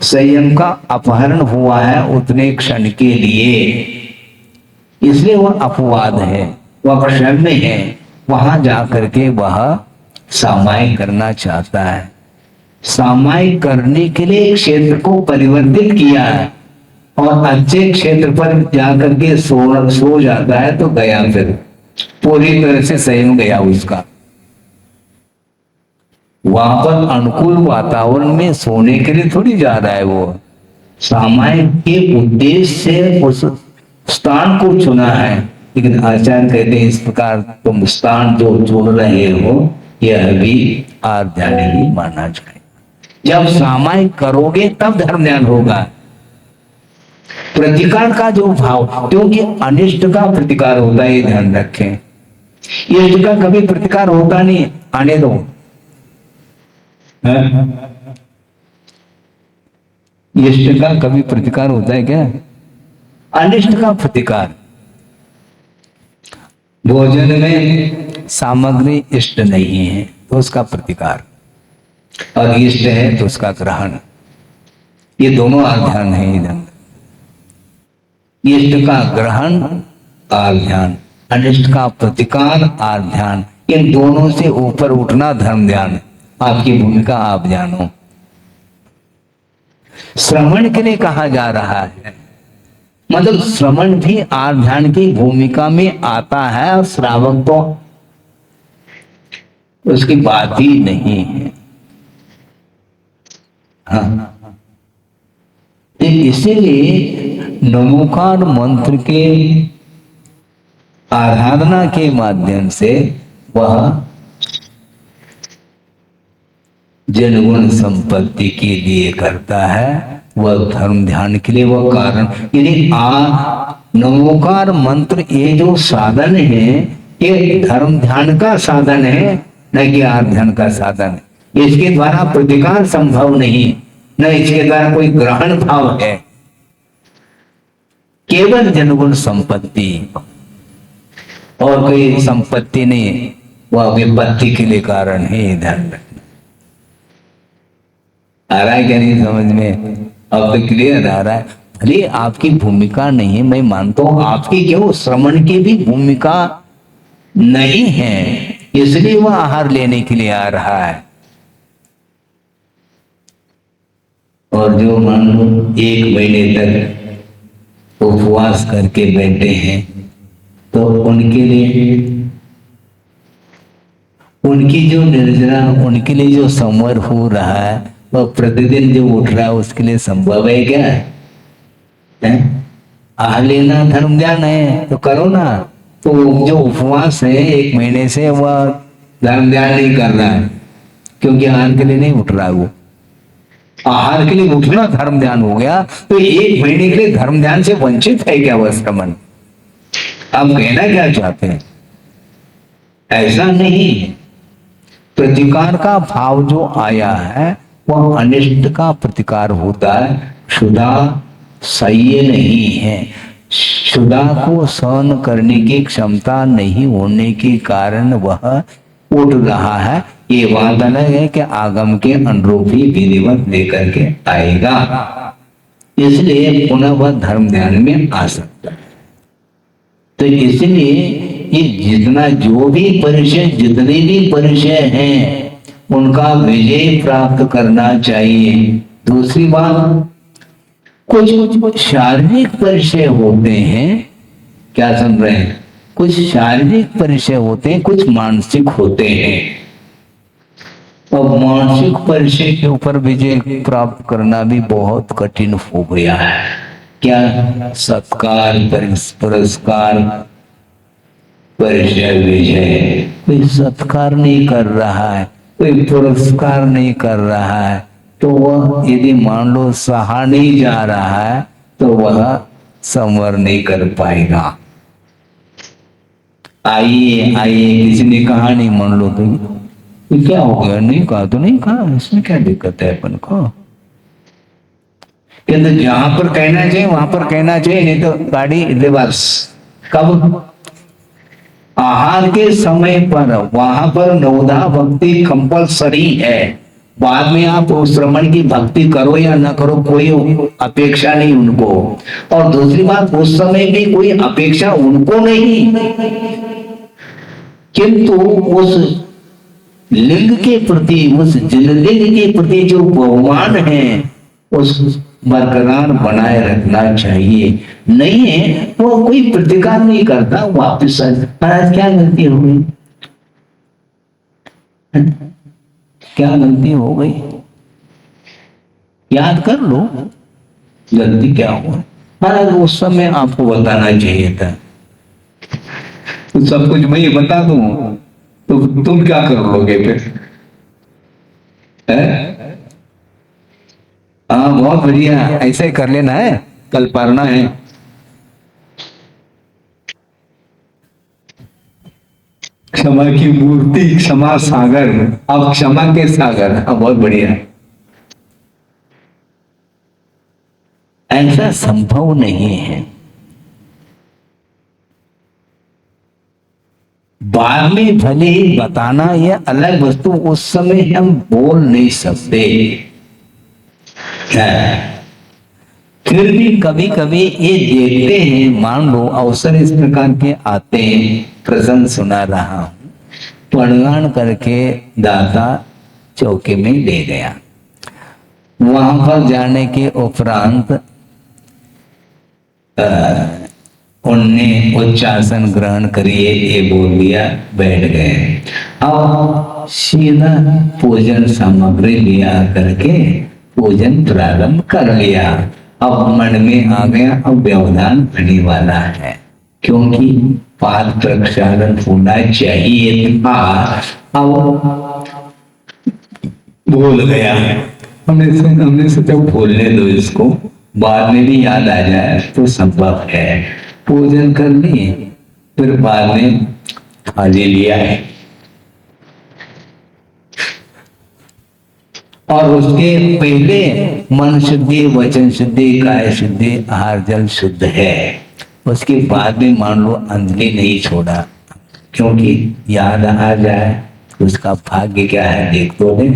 संयम का अपहरण हुआ है उतने क्षण के लिए, इसलिए वह अपवाद है, वह क्षम्य है। वहां जाकर के वह सामायिक करना चाहता है, सामायिक करने के लिए क्षेत्र को परिवर्तित किया है और अच्छे क्षेत्र पर जाकर के सो जाता है तो गया, फिर पूरी तरह से संयम गया उसका। वहां पर अनुकूल वातावरण में सोने के लिए थोड़ी जा रहा है, वो सामायिक के उद्देश्य से उस स्थान को चुना है। लेकिन आचार्य कहते हैं इस प्रकार तुम स्थान जो चुन रहे हो यह भी आध्यात्म ही माना जाए। जब सामायिक करोगे तब धर्म ध्यान होगा। प्रतिकार का जो भाव, क्योंकि अनिष्ट का प्रतिकार होता है, ये ध्यान रखें। इष्ट का कभी प्रतिकार होता नहीं, आने दो। इष्ट का कभी प्रतिकार होता है क्या? अनिष्ट का प्रतिकार। भोजन में सामग्री इष्ट नहीं है तो उसका प्रतिकार, और इष्ट है तो उसका ग्रहण। ये दोनों आध्यान है इधर। इष्ट का ग्रहण आध्यान, अनिष्ट का प्रतिकार आध्यान। इन दोनों से ऊपर उठना धर्म ध्यान। आपकी भूमिका आप जानो। श्रवण के लिए कहा जा रहा है, मतलब श्रवण भी आध्यान की भूमिका में आता है और श्रावक तो उसकी बात ही नहीं है। हाँ, इसीलिए नमोकार मंत्र के आराधना के माध्यम से वह जनगुण संपत्ति के लिए करता है, वह धर्म ध्यान के लिए वह कारण। यदि नमोकार मंत्र ये जो साधन है ये धर्म ध्यान का साधन है, न कि आध्यान का साधन है। इसके द्वारा प्रतिकार संभव नहीं, न इसके द्वारा कोई ग्रहण भाव है। केवल जनगुण संपत्ति और कोई संपत्ति नहीं, वह विपत्ति के लिए कारण है। ध्यान रखना। आ रहा है क्या नहीं समझ में? अब तो क्लियर आ रहा है। भले आपकी भूमिका नहीं है, मैं मानता हूं आपकी क्यों श्रवण की भी भूमिका नहीं है, इसलिए वह आहार लेने के लिए आ रहा है। और जो मान लो 1 महीने तक उपवास करके बैठे हैं तो उनके लिए, उनकी जो निर्जरा, उनके लिए जो संवर हो रहा है वह प्रतिदिन जो उठ रहा है उसके लिए संभव है क्या? आहार लेना धर्म ध्यान है तो करो ना। तो जो उपवास है 1 महीने से वह धर्म ध्यान नहीं कर रहा है, क्योंकि आहार के लिए नहीं उठ रहा है। वो आहार के लिए उठना धर्म ध्यान हो गया, तो 1 महीने के लिए धर्म ध्यान से वंचित है क्या वह श्रमण? आप कहना क्या चाहते हैं? ऐसा नहीं। प्रतिकार का भाव जो आया है वह अनिष्ट का प्रतिकार होता है, क्षुधा सह्य नहीं है। क्षुधा को सहन करने की क्षमता नहीं होने के कारण वह उठ रहा है। ये बात अलग है कि आगम के अनुरूप ही विधिवत लेकर के आएगा, इसलिए पुनः वह धर्म ध्यान में आ सकता है। तो इसलिए ये जितना जो भी परिचय, जितने भी परिचय हैं उनका विजय प्राप्त करना चाहिए। दूसरी बात, कुछ शारीरिक परिचय होते हैं, क्या समझ रहे हैं? कुछ शारीरिक परिचय होते हैं, कुछ मानसिक होते हैं। और मानसिक परिचय के ऊपर विजय प्राप्त करना भी बहुत कठिन हो गया है। क्या? सत्कार, पुरस्कार, परिचय, विजय। कोई सत्कार नहीं कर रहा है, कोई पुरस्कार नहीं कर रहा है, तो वह यदि मान लो सहा नहीं जा रहा है तो वह संवर नहीं कर पाएगा। आइए आइए, किसी ने कहा नहीं, मान लो तो क्या हो गया? नहीं कहा तो नहीं कहा, इसमें क्या दिक्कत है अपन को? किंतु जहां पर कहना चाहिए वहां पर कहना चाहिए, नहीं तो गाड़ी रिवर्स। कब? आहार के समय पर वहां पर नवधा भक्ति कंपलसरी है। बाद में आप उस श्रमण की भक्ति करो या ना करो, कोई अपेक्षा नहीं उनको। और दूसरी बात, उस समय भी कोई अपेक्षा उनको नहीं, किंतु उस लिंग के प्रति, उस जललिंग के प्रति जो बहुमान है उस बरकरार बनाए रखना चाहिए। नहीं है वो कोई प्रतिकार नहीं करता, वापिस आज क्या गलती हो गई, क्या गलती हो गई, याद कर लो गलती क्या हुआ। महाराज उस समय आपको बताना चाहिए था। तो सब कुछ मैं बता दूं तो तुम क्या कर लोगे फिर? हाँ बहुत बढ़िया, ऐसे ही कर लेना है, कल पढ़ना है। क्षमा की मूर्ति, क्षमा सागर, अब क्षमा के सागर। बहुत बढ़िया। ऐसा संभव नहीं है। बाद में भले ही बताना यह अलग वस्तु, उस समय हम बोल नहीं सकते। फिर भी कभी कभी ये देखते हैं, मान लो अवसर इस प्रकार के आते हैं, प्रसंग सुना रहा हूं, प्रणाम करके दाता चौके में ले गया। वहां पर जाने के उपरांत उनने उच्चासन ग्रहण करिए ये बोल दिया, बैठ गए। अब सीधा पूजन सामग्री लिया करके पूजन प्रारंभ कर लिया। अब मन में आ गया अब व्यवधान होने वाला है, क्योंकि पाद प्रक्षालन होना चाहिए था। अब भूल गया, हमने सोचा भूलने दो इसको, बाद में भी याद आ जाए तो संभव है। पूजन कर लिए, फिर बाद में थाली लिया है और उसके पहले मन शुद्धि, वचन शुद्धि, काय शुद्धि, आहार जल शुद्ध है। उसके बाद में मान लो अंजलि नहीं छोड़ा, क्योंकि याद आ जाए उसका भाग्य क्या है देख तो ले।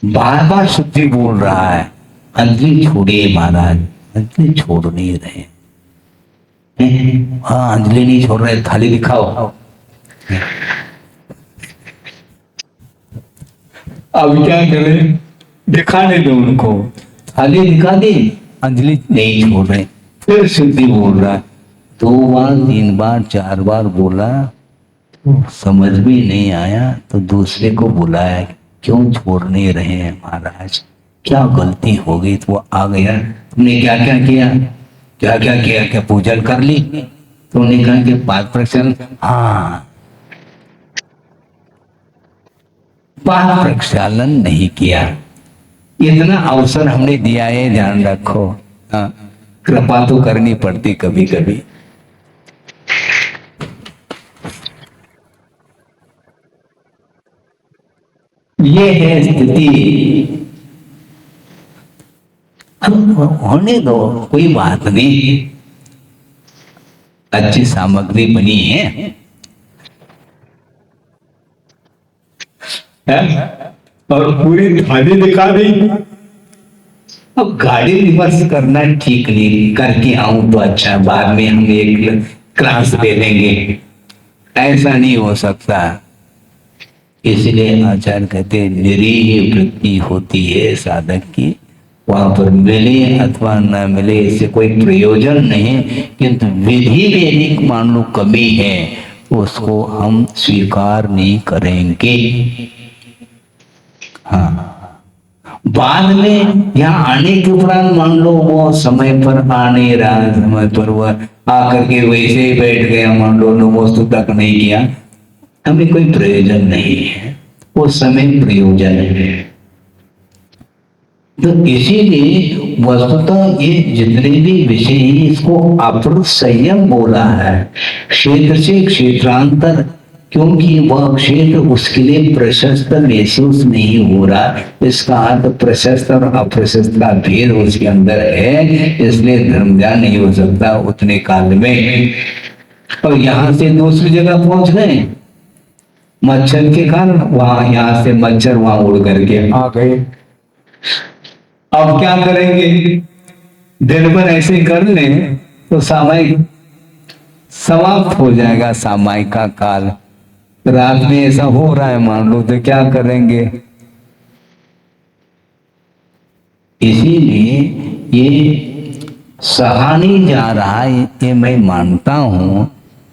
बार बार शुद्धि बोल रहा है, अंजलि छोड़िए महाराज, अंजलि छोड़ नहीं रहे। हाँ अंजलि नहीं छोड़ रहे, थाली दिखाओ। अब क्या करें, दिखाने दो उनको, थाली दिखा दी, अंजलि नहीं छोड़ रहे। फिर शुद्धि बोल रहा, 2 बार 3 बार 4 बार बोला, समझ में नहीं आया तो दूसरे को बुलाया, क्यों छोड़ नहीं रहे हैं महाराज, क्या गलती हो गई? तो वो आ गया, तुमने क्या क्या किया, क्या क्या किया, क्या पूजन कर ली? तो उन्होंने कहा कि पाद प्रक्षालन, हाँ पाद प्रक्षालन नहीं किया। इतना अवसर हमने दिया है, ध्यान रखो। हाँ, कृपा तो करनी पड़ती कभी कभी। ये है स्थिति। होने दो, कोई बात नहीं, अच्छी सामग्री बनी है। और पूरी थाली दिखा दी। अब गाड़ी रिवर्स करना ठीक नहीं, करके आऊं तो अच्छा, बाद में हम एक क्लास ले लेंगे, ऐसा नहीं हो सकता। इसलिए आचार्य कहते निरीह वृत्ति होती है साधक की, वहां पर मिले अथवा न मिले इससे कोई प्रयोजन नहीं, किंतु विधि वैदिक मान लो कमी है, उसको हम स्वीकार नहीं करेंगे। हाँ, बाद में यहाँ आने के उपरांत मान लो वो समय पर आने रहा, समय पर वह आकर के वैसे ही बैठ गया, मान लो नमोस्तु तक नहीं किया, हमें कोई प्रयोजन नहीं है, वो समय प्रयोजन है। तो इसीलिए वस्तुतः ये जितने भी विषय हैं इसको अप्रत संयम बोला है। क्षेत्र से क्षेत्रांतर क्योंकि वह क्षेत्र उसके लिए प्रशस्त महसूस नहीं हो रहा। इसका अर्थ प्रशस्त और अप्रशस्त का भेद उसके अंदर है, इसलिए धर्म ध्यान नहीं हो सकता उतने काल में। और यहां से दूसरी जगह पहुंच गए मच्छर के कारण, वहां यहां से मच्छर वहां उड़ करके आ गए। अब क्या करेंगे? दिन भर ऐसे कर लें तो सामायिक समाप्त हो जाएगा, सामायिक का काल। रात में ऐसा हो रहा है मान लो तो क्या करेंगे? इसीलिए ये सहा नहीं जा रहा है, ये मैं मानता हूं,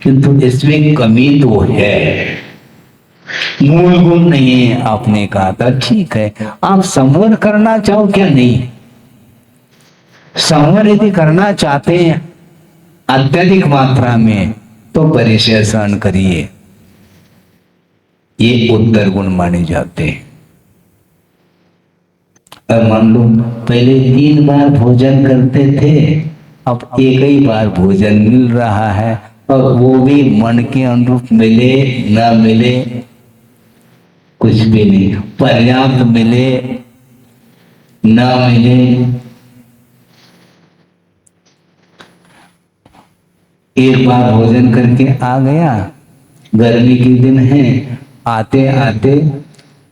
किंतु इसमें कमी तो है, मूल गुण नहीं है। आपने कहा था ठीक है, आप संवर करना चाहो क्या? नहीं, संवर यदि करना चाहते हैं अत्यधिक मात्रा में तो परिचय सहन करिए, ये उत्तर गुण माने जाते हैं। अब मान लो पहले 3 बार भोजन करते थे, अब एक ही बार भोजन मिल रहा है, और वो भी मन के अनुरूप मिले ना मिले कुछ भी नहीं, पर्याप्त मिले ना मिले। एक बार भोजन करके आ गया, गर्मी के दिन है, आते आते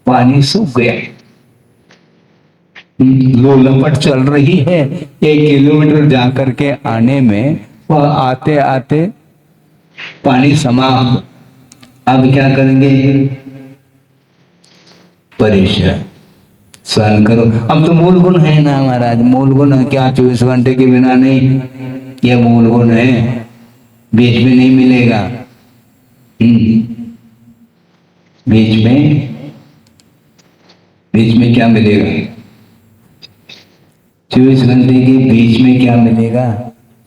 पानी सूख गया, लो लपट चल रही है, 1 किलोमीटर जाकर के आने में और आते आते पानी समाप्त। अब क्या करेंगे? परिचय सहन करो। अब तो मूल गुण है ना महाराज, मूल गुण है क्या? 24 घंटे के बिना नहीं, ये मूल गुण है, बीच में नहीं मिलेगा। बीच में क्या मिलेगा? 24 घंटे के बीच में क्या मिलेगा?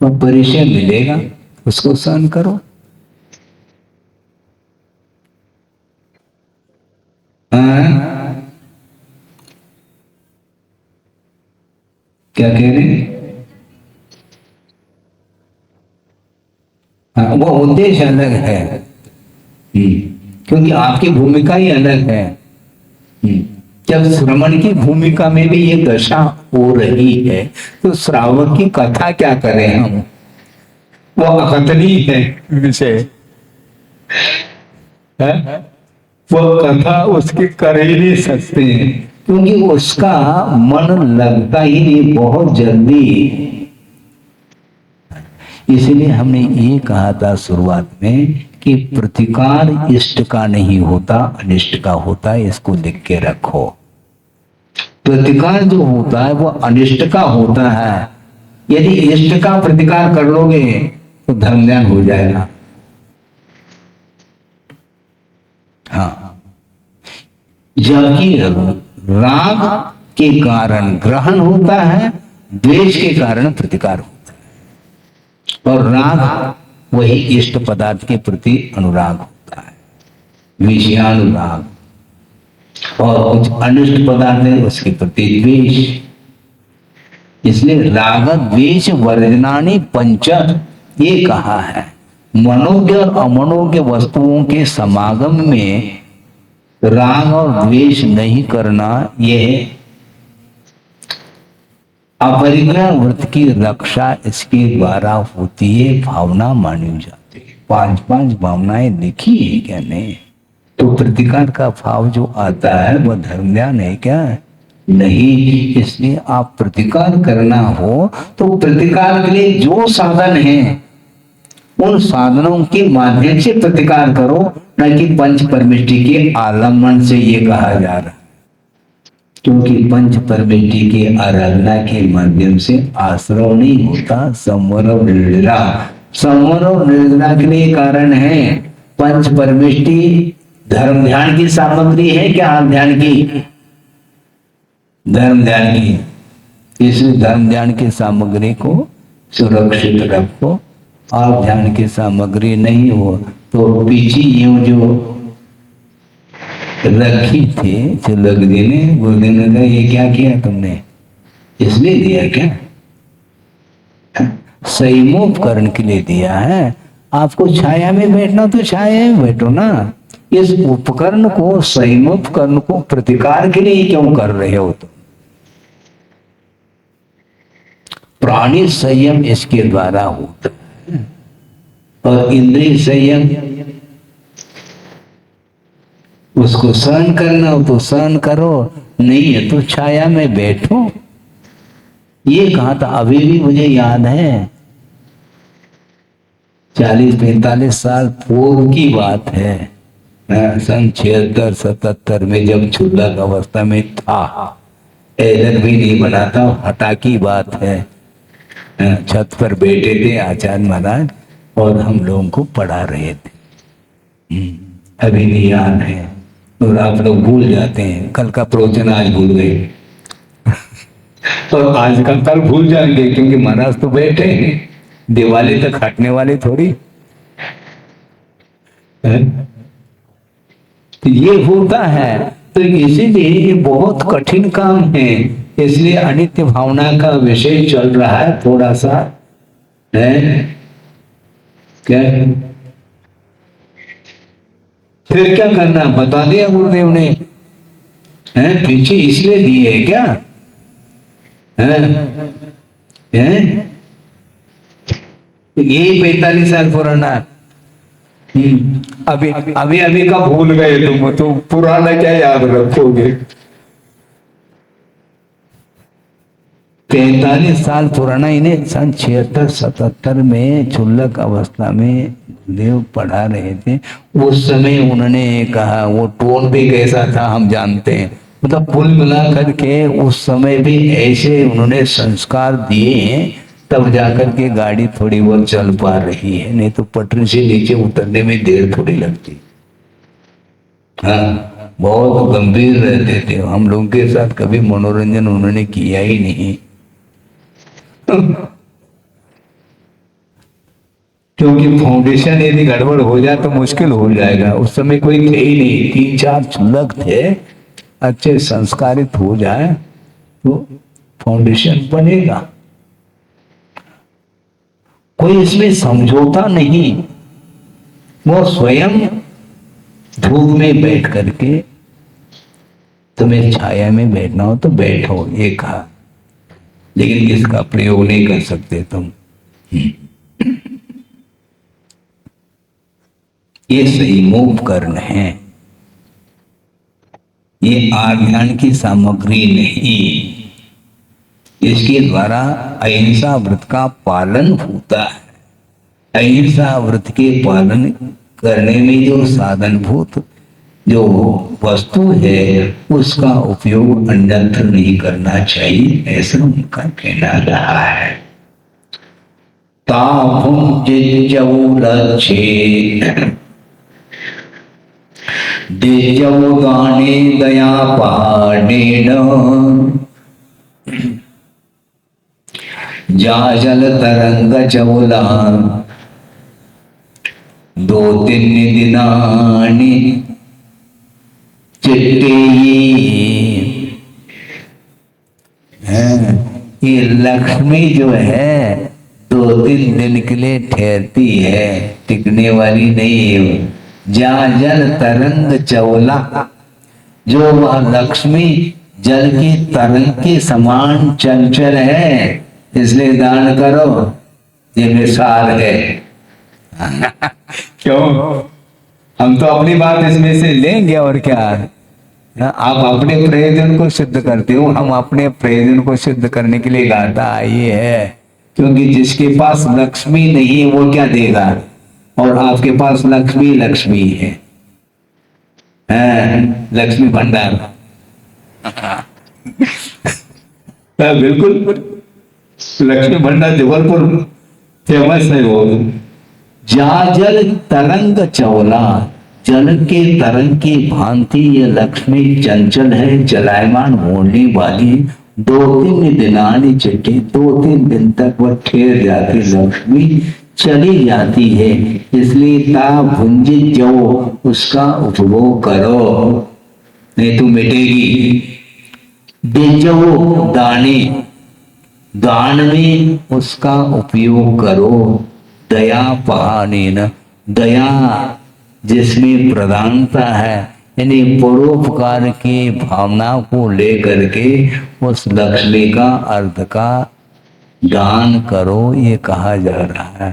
वो परिचय मिलेगा, उसको सहन करो। हाँ? क्या कह रहे हैं? हाँ, वो उद्देश्य अलग है, क्योंकि आपकी भूमिका ही अलग है। जब श्रवण की भूमिका में भी ये दशा हो रही है तो श्रावक की कथा क्या करें हम? वो अकथनीय है विषय है, वो कथा उसकी कर ही नहीं सकते हैं, क्योंकि उसका मन लगता ही नहीं बहुत जल्दी। इसलिए हमने ये कहा था शुरुआत में कि प्रतिकार इष्ट का नहीं होता, अनिष्ट का होता है, इसको लिख के रखो। प्रतिकार जो होता है वो अनिष्ट का होता है, यदि इष्ट का प्रतिकार कर लोगे तो धर्म ज्ञान हो जाएगा। हाँ, जबकि राग के कारण ग्रहण होता है, द्वेष के कारण प्रतिकार होता है, और राग वही इष्ट पदार्थ के प्रति अनुराग होता है, विषयानुराग, और कुछ अनिष्ट पदार्थ है उसके प्रति द्वेष। इसलिए राग द्वेष वर्जनानि पंच ये कहा है। मनोज्ञ और अमनोज्ञ वस्तुओं के समागम में राग और द्वेष नहीं करना, यह अपरिग्रह व्रत की रक्षा इसके द्वारा होती है, भावना मानी जाती है। 5 भावनाएं लिखी है क्या? नहीं। तो प्रतिकार का भाव जो आता है वह धर्म ज्ञान है क्या? नहीं। इसलिए आप प्रतिकार करना हो तो प्रतिकार के लिए जो साधन है उन साधनों के माध्यम से प्रतिकार करो, न कि पंच परमिष्टि के आलम्बन से। ये कहा जा रहा है क्योंकि पंच परमिष्टि के आराधना के माध्यम से आश्रव नहीं होता, संवर और निर्जरा। संवर और निर्जरा के लिए कारण है पंच परमिष्टि धर्म ध्यान की सामग्री है क्या? ध्यान की, धर्म ध्यान की। इस धर्म ध्यान की सामग्री को सुरक्षित रखो। और ध्यान की सामग्री नहीं हो तो पीछे यूं जो रखी थी चिलक देने, गुरुदेव ने कहा ये क्या किया तुमने? इसलिए दिया क्या? संयमोपकरण के लिए दिया है। आपको छाया में बैठना तो छाया में बैठो ना, इस उपकरण को, संयम उपकरण को प्रतिकार के लिए क्यों कर रहे हो तुम? प्राणी संयम इसके द्वारा होता है, और इंद्रिय संयम, उसको सहन करना हो तो सहन करो, नहीं है तो छाया में बैठो। ये कहा था, अभी भी मुझे याद है 40-45 साल पूर्व की बात है, सन 76-77 में, जब क्षुल्लक अवस्था में था, ऐलन भी नहीं बना था, हटा की बात है। छत पर बैठे थे आचार्य महाराज और हम लोगों को पढ़ा रहे थे। अभी भी याद है, और आप लोग भूल जाते हैं, कल का प्रवचन आज भूल गए और आज का कल भूल जाएंगे, क्योंकि महाराज तो बैठे हैं, दिवाली तक हटने वाले थोड़ी है? तो ये होता है। तो इसीलिए ये बहुत कठिन काम है, इसलिए अनित्य भावना का विषय चल रहा है थोड़ा सा, है क्या? फिर क्या करना बता दिया गुरुदेव ने, है पीछे इसलिए दिए है क्या? है यही 45 साल पुराना। अभी अभी अभी का भूल गए तुम, तो पुराना क्या याद रखोगे? 45 साल पुराना, इन्हें सन 76-77 में क्षुल्लक अवस्था में देव पढ़ा रहे थे। उस समय उन्होंने कहा, वो टोन भी कैसा था हम जानते हैं, मतलब कुल मिला करके उस समय भी ऐसे उन्होंने संस्कार दिए हैं, तब जाकर के गाड़ी थोड़ी बहुत चल पा रही है, नहीं तो पटरी से नीचे उतरने में देर थोड़ी लगती। हाँ, बहुत गंभीर रहते थे, हम लोगों के साथ कभी मनोरंजन उन्होंने किया ही नहीं क्योंकि फाउंडेशन यदि गड़बड़ हो जाए तो मुश्किल हो जाएगा। उस समय कोई थे ही नहीं, 3-4 क्षुल्लक थे, अच्छे संस्कारित हो जाए तो फाउंडेशन बनेगा। कोई इसमें समझौता नहीं, वो स्वयं धूप में बैठ करके, तुम्हें छाया में बैठना हो तो बैठो, ये कहा, लेकिन इसका प्रयोग नहीं कर सकते तुम। ये संयमोपकरण है, ये आध्यान की सामग्री नहीं। इसके द्वारा अहिंसा व्रत का पालन होता है। अहिंसा व्रत के पालन करने में जो साधनभूत जो वस्तु है, उसका उपयोग अन्यत्र नहीं करना चाहिए, ऐसा उनका कहना रहा है। तापुं जिज्जवु लच्छे जिज्जवु गाने दया पहाड़ेन जाजल तरंग चवला 2-3 दिनानि चिट्टी। ये लक्ष्मी जो है 2-3 दिन के लिए ठहरती है, टिकने वाली नहीं है। जाजल तरंग चवला, जो वह लक्ष्मी जल की तरंग के समान चंचल है, इसलिए दान करो, ये मिसाल है क्यों? हम तो अपनी बात इसमें से लेंगे और क्या, आप अपने प्रयोजन को सिद्ध करते हो, हम अपने प्रयोजन को सिद्ध करने के लिए गाता आई है। क्योंकि जिसके पास लक्ष्मी नहीं है वो क्या देगा, और आपके पास लक्ष्मी लक्ष्मी है, लक्ष्मी भंडार बिल्कुल लक्ष्मी भंडार जबलपुर फेमस है वो। जाजल तरंग चवला, जल के तरंग की भांति ये लक्ष्मी चंचल है, चलायमान होने वाली। 2-3 दिनानी चिट्ठी, 2-3 दिन तक वह ठहर जाती, लक्ष्मी चली जाती है, इसलिए ता भुंजित जो उसका उपभोग करो, नहीं तो मिटेगी। बेचो दाने, दान में उसका उपयोग करो। दया पहाने न, दया जिसमें प्रधानता है, यानी परोपकार की भावना को लेकर के उस लक्ष्मी का अर्थ का दान करो, ये कहा जा रहा है।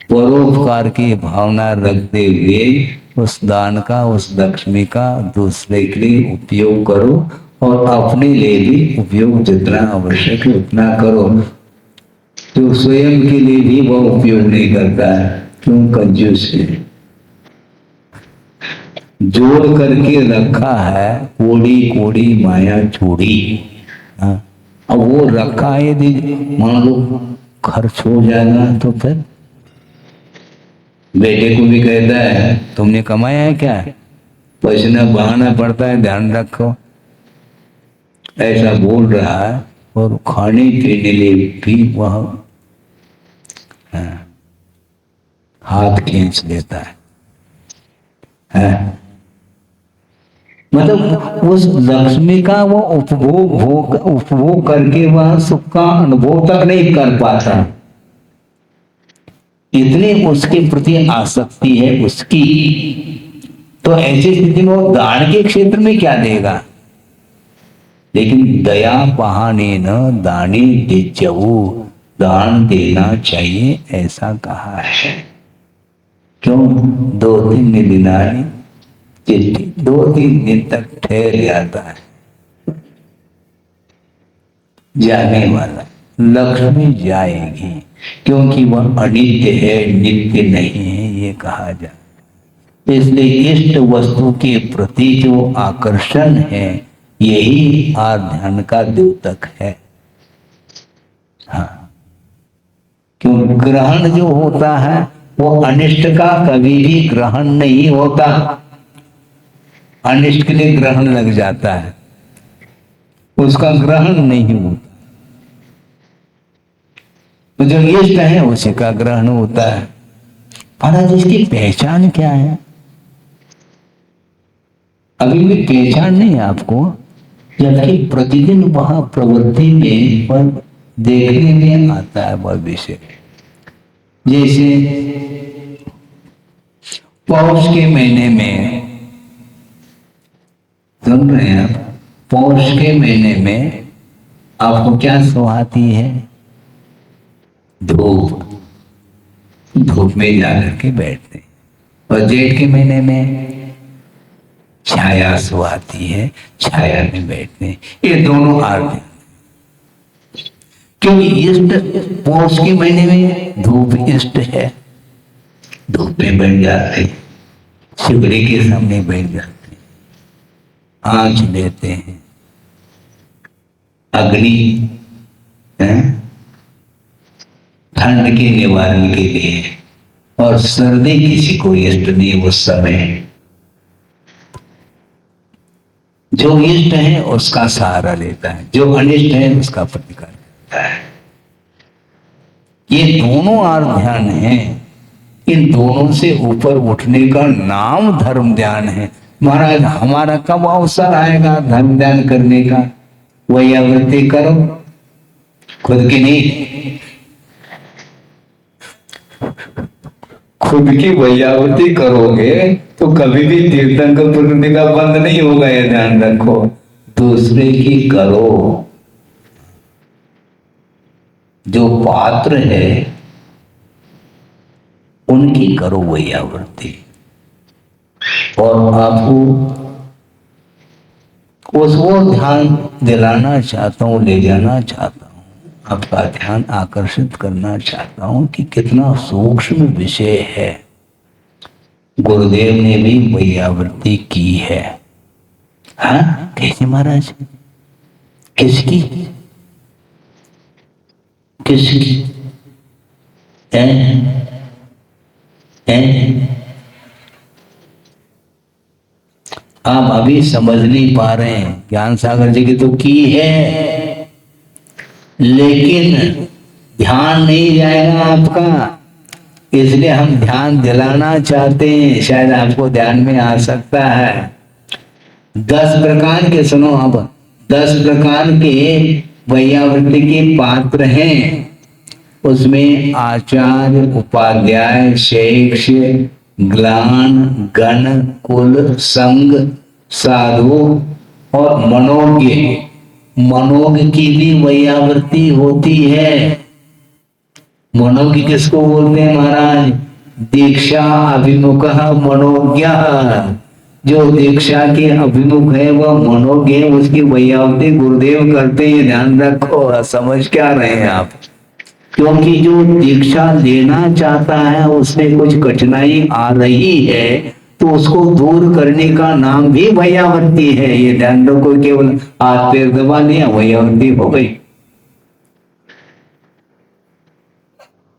परोपकार की भावना रखते हुए उस दान का, उस लक्ष्मी का दूसरे के लिए उपयोग करो और अपने लिए भी उपयोग जितना आवश्यक है उतना करो। तो स्वयं के लिए भी वह उपयोग नहीं करता है, क्यों? कंजूस है। जोड़ करके रखा है, कोड़ी कोड़ी माया छोड़ी। अब वो रखा है, यदि मान लो खर्च हो जाएगा तो फिर बेटे को भी कहता है तुमने कमाया है क्या, पसीना बहाना पड़ता है, ध्यान रखो, ऐसा बोल रहा है। और खाने पीने लिए भी वह हाथ खींच लेता है। मतलब उस लक्ष्मी का वो उपभोग करके वह सुख का अनुभव तक नहीं कर पाता, इतनी उसके प्रति आसक्ति है उसकी। तो ऐसी स्थिति में वो दान के क्षेत्र में क्या देगा? लेकिन दया बहाने न दानी दिज्जवु, दान देना चाहिए ऐसा कहा है। क्यों? 2-3 दिनानी चिट्ठी, 2-3 दिन तक ठहर जाता है जाने वाला। लक्ष्मी जाएगी क्योंकि वह अनित्य है, नित्य नहीं है, ये कहा जाए। इसलिए इष्ट वस्तु के प्रति जो आकर्षण है यही आध्यान का द्योतक है। हाँ, क्यों? ग्रहण जो होता है वो अनिष्ट का कभी भी ग्रहण नहीं होता, अनिष्ट के लिए ग्रहण लग जाता है, उसका ग्रहण नहीं होता। तो जो इष्ट है उसी का ग्रहण होता है। महाराज इसकी पहचान क्या है? अभी भी पहचान नहीं आपको, जबकि प्रतिदिन वह प्रवृत्ति में और देखने में आता है वह विषय। जैसे पौष के महीने में, सुन रहे हैं आप, पौष के महीने में आपको क्या सुहाती है? धूप। धूप में जाकर के बैठते। और जेठ के महीने में छाया सुहाती है, छाया में बैठते। ये दोनों आरती, क्योंकि इष्ट पौष के महीने में धूप इष्ट है, धूप में बैठ जाते, शिवरी के सामने बैठ जाते, आंच लेते हैं, अग्नि है ठंड के निवारण के लिए, और सर्दी किसी को इष्ट नहीं उस समय। जो इष्ट है उसका सहारा लेता है, जो अनिष्ट है उसका प्रतिकार करता है। ये दोनों आर्ध्यान हैं, इन दोनों से ऊपर उठने का नाम धर्म ध्यान है। महाराज हमारा कब अवसर आएगा धर्म ध्यान करने का? वही आवृत्ति करो, खुद की नहीं, खुद की वैयावृत्ति करोगे तो कभी भी तीर्थंकर प्रकृति का बंद नहीं होगा, ये ध्यान रखो। दूसरे की करो, जो पात्र है उनकी करो वैयावृत्ति। और आपको उसको ध्यान दिलाना चाहता हूं, ले जाना चाहता हूं, आपका ध्यान आकर्षित करना चाहता हूं कि कितना सूक्ष्म विषय है। गुरुदेव ने भी वैयावृत्ति की है। हाँ, कैसे महाराज? किसकी? किसकी? आप अभी समझ नहीं पा रहे हैं। ज्ञान सागर जी की तो की है, लेकिन ध्यान नहीं जाएगा आपका, इसलिए हम ध्यान दिलाना चाहते हैं, शायद आपको ध्यान में आ सकता है। 10 प्रकार के, सुनो अब, 10 प्रकार के वैयावृत्ति के पात्र हैं। उसमें आचार्य, उपाध्याय, शिष्य, ग्लान, गण, कुल, संग, साधु और मनोज्ञ। मनोज्ञ की भी वैयावृत्ति होती है। मनोज्ञ किसको बोलते हैं महाराज? दीक्षा अभिमुख मनोज्ञ। जो दीक्षा के अभिमुख है वह मनोज्ञ है, उसकी वैयावृत्ति गुरुदेव करते हैं। ध्यान रखो, समझ क्या रहे हैं आप? क्योंकि जो दीक्षा लेना चाहता है उसमें कुछ कठिनाई आ रही है तो उसको दूर करने का नाम भी वैयावृत्ति है। ये ध्यान रखो, केवल हाथ पैर दबा लिया वैयावृत्ति हो गई।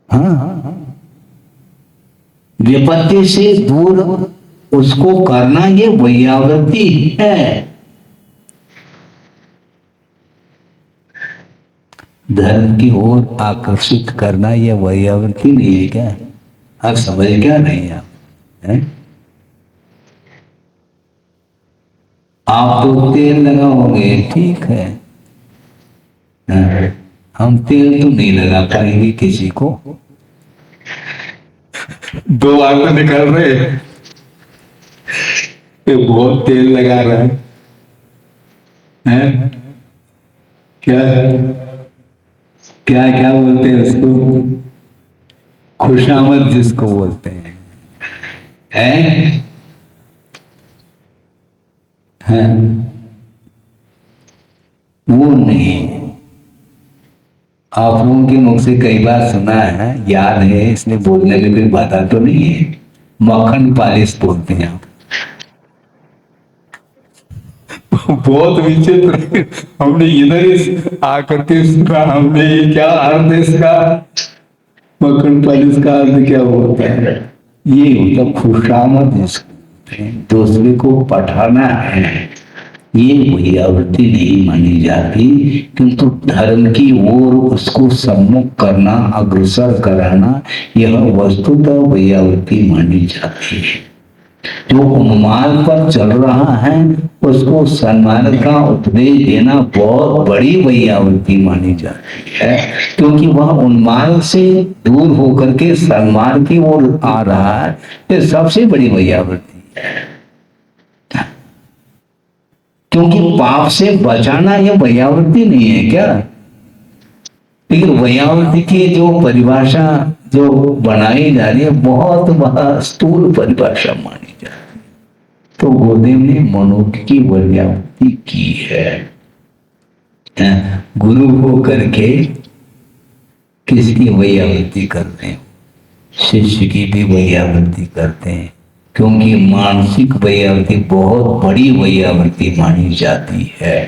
हाँ, विपत्ति से दूर उसको करना ये वैयावृत्ति है। धर्म की ओर आकर्षित करना यह वैयावृत्ति नहीं है क्या? आप समझ क्या नहीं आप है? आप तो तेल लगाओगे, ठीक है, हम तेल तो नहीं लगा पाएंगे किसी को। दो आंखें निकल रहे, ये बहुत तेल लगा रहा है? क्या क्या क्या बोलते हैं उसको? खुशामद जिसको बोलते हैं, हैं? वो नहीं। आप लोगों के मुख से कई बार सुना है, याद है, इसलिए बोलने में कोई बात तो नहीं है। मक्खन पालिश बोलते हैं आप। बहुत विचित्र, हमने इधर ही आकर के सुना, हमने ये क्या अर्थ है इसका? मक्खन पालिश का अर्थ क्या होता है? ये होता खुशामद, दूसरे को पठाना है। ये वैयावृत्ति नहीं मानी जाती, किंतु धर्म की ओर उसको सम्मुख करना, अग्रसर कराना, यह वस्तुतः वैयावृत्ति मानी जाती है। जो उन्माद पर चल रहा है उसको सन्मार्ग का उपदेश देना बहुत बड़ी वैयावृत्ति मानी जाती है, क्योंकि वह उन्माद से दूर होकर के सन्मार्ग की ओर आ रहा है। ये सबसे बड़ी वैयावृत्ति है, क्योंकि पाप से बचाना यह वैयावृत्ति नहीं है क्या? लेकिन वैयावृत्ति की जो परिभाषा जो बनाई जा रही है बहुत स्थूल परिभाषा मानी जा रही है। तो गुरुदेव ने मनोज्ञ की वैयावृत्ति की है। गुरु हो करके किसकी वैयावृत्ति करते हैं? शिष्य की भी वैयावृत्ति करते हैं, क्योंकि मानसिक वैयावृत्ति बहुत बड़ी वैयावृत्ति मानी जाती है।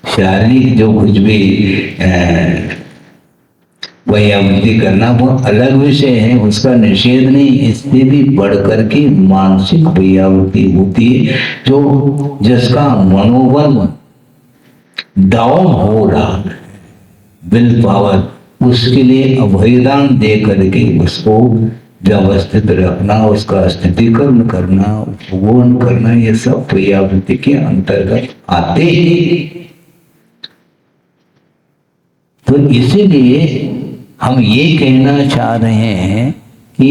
शारीरिक जो कुछ भी वैयावृत्ति करना वो अलग विषय है, उसका निषेध नहीं। इससे भी बढ़कर के मानसिक वैयावृत्ति होती है, जो जिसका मनोबल डाउन हो रहा है, विल पावर, उसके लिए अभयदान दे करके उसको व्यवस्थित रखना, उसका स्थितिकरण करना, उपभोगन करना, ये सब वैयावृत्ति के अंतर्गत आते हैं। तो इसीलिए हम ये कहना चाह रहे हैं कि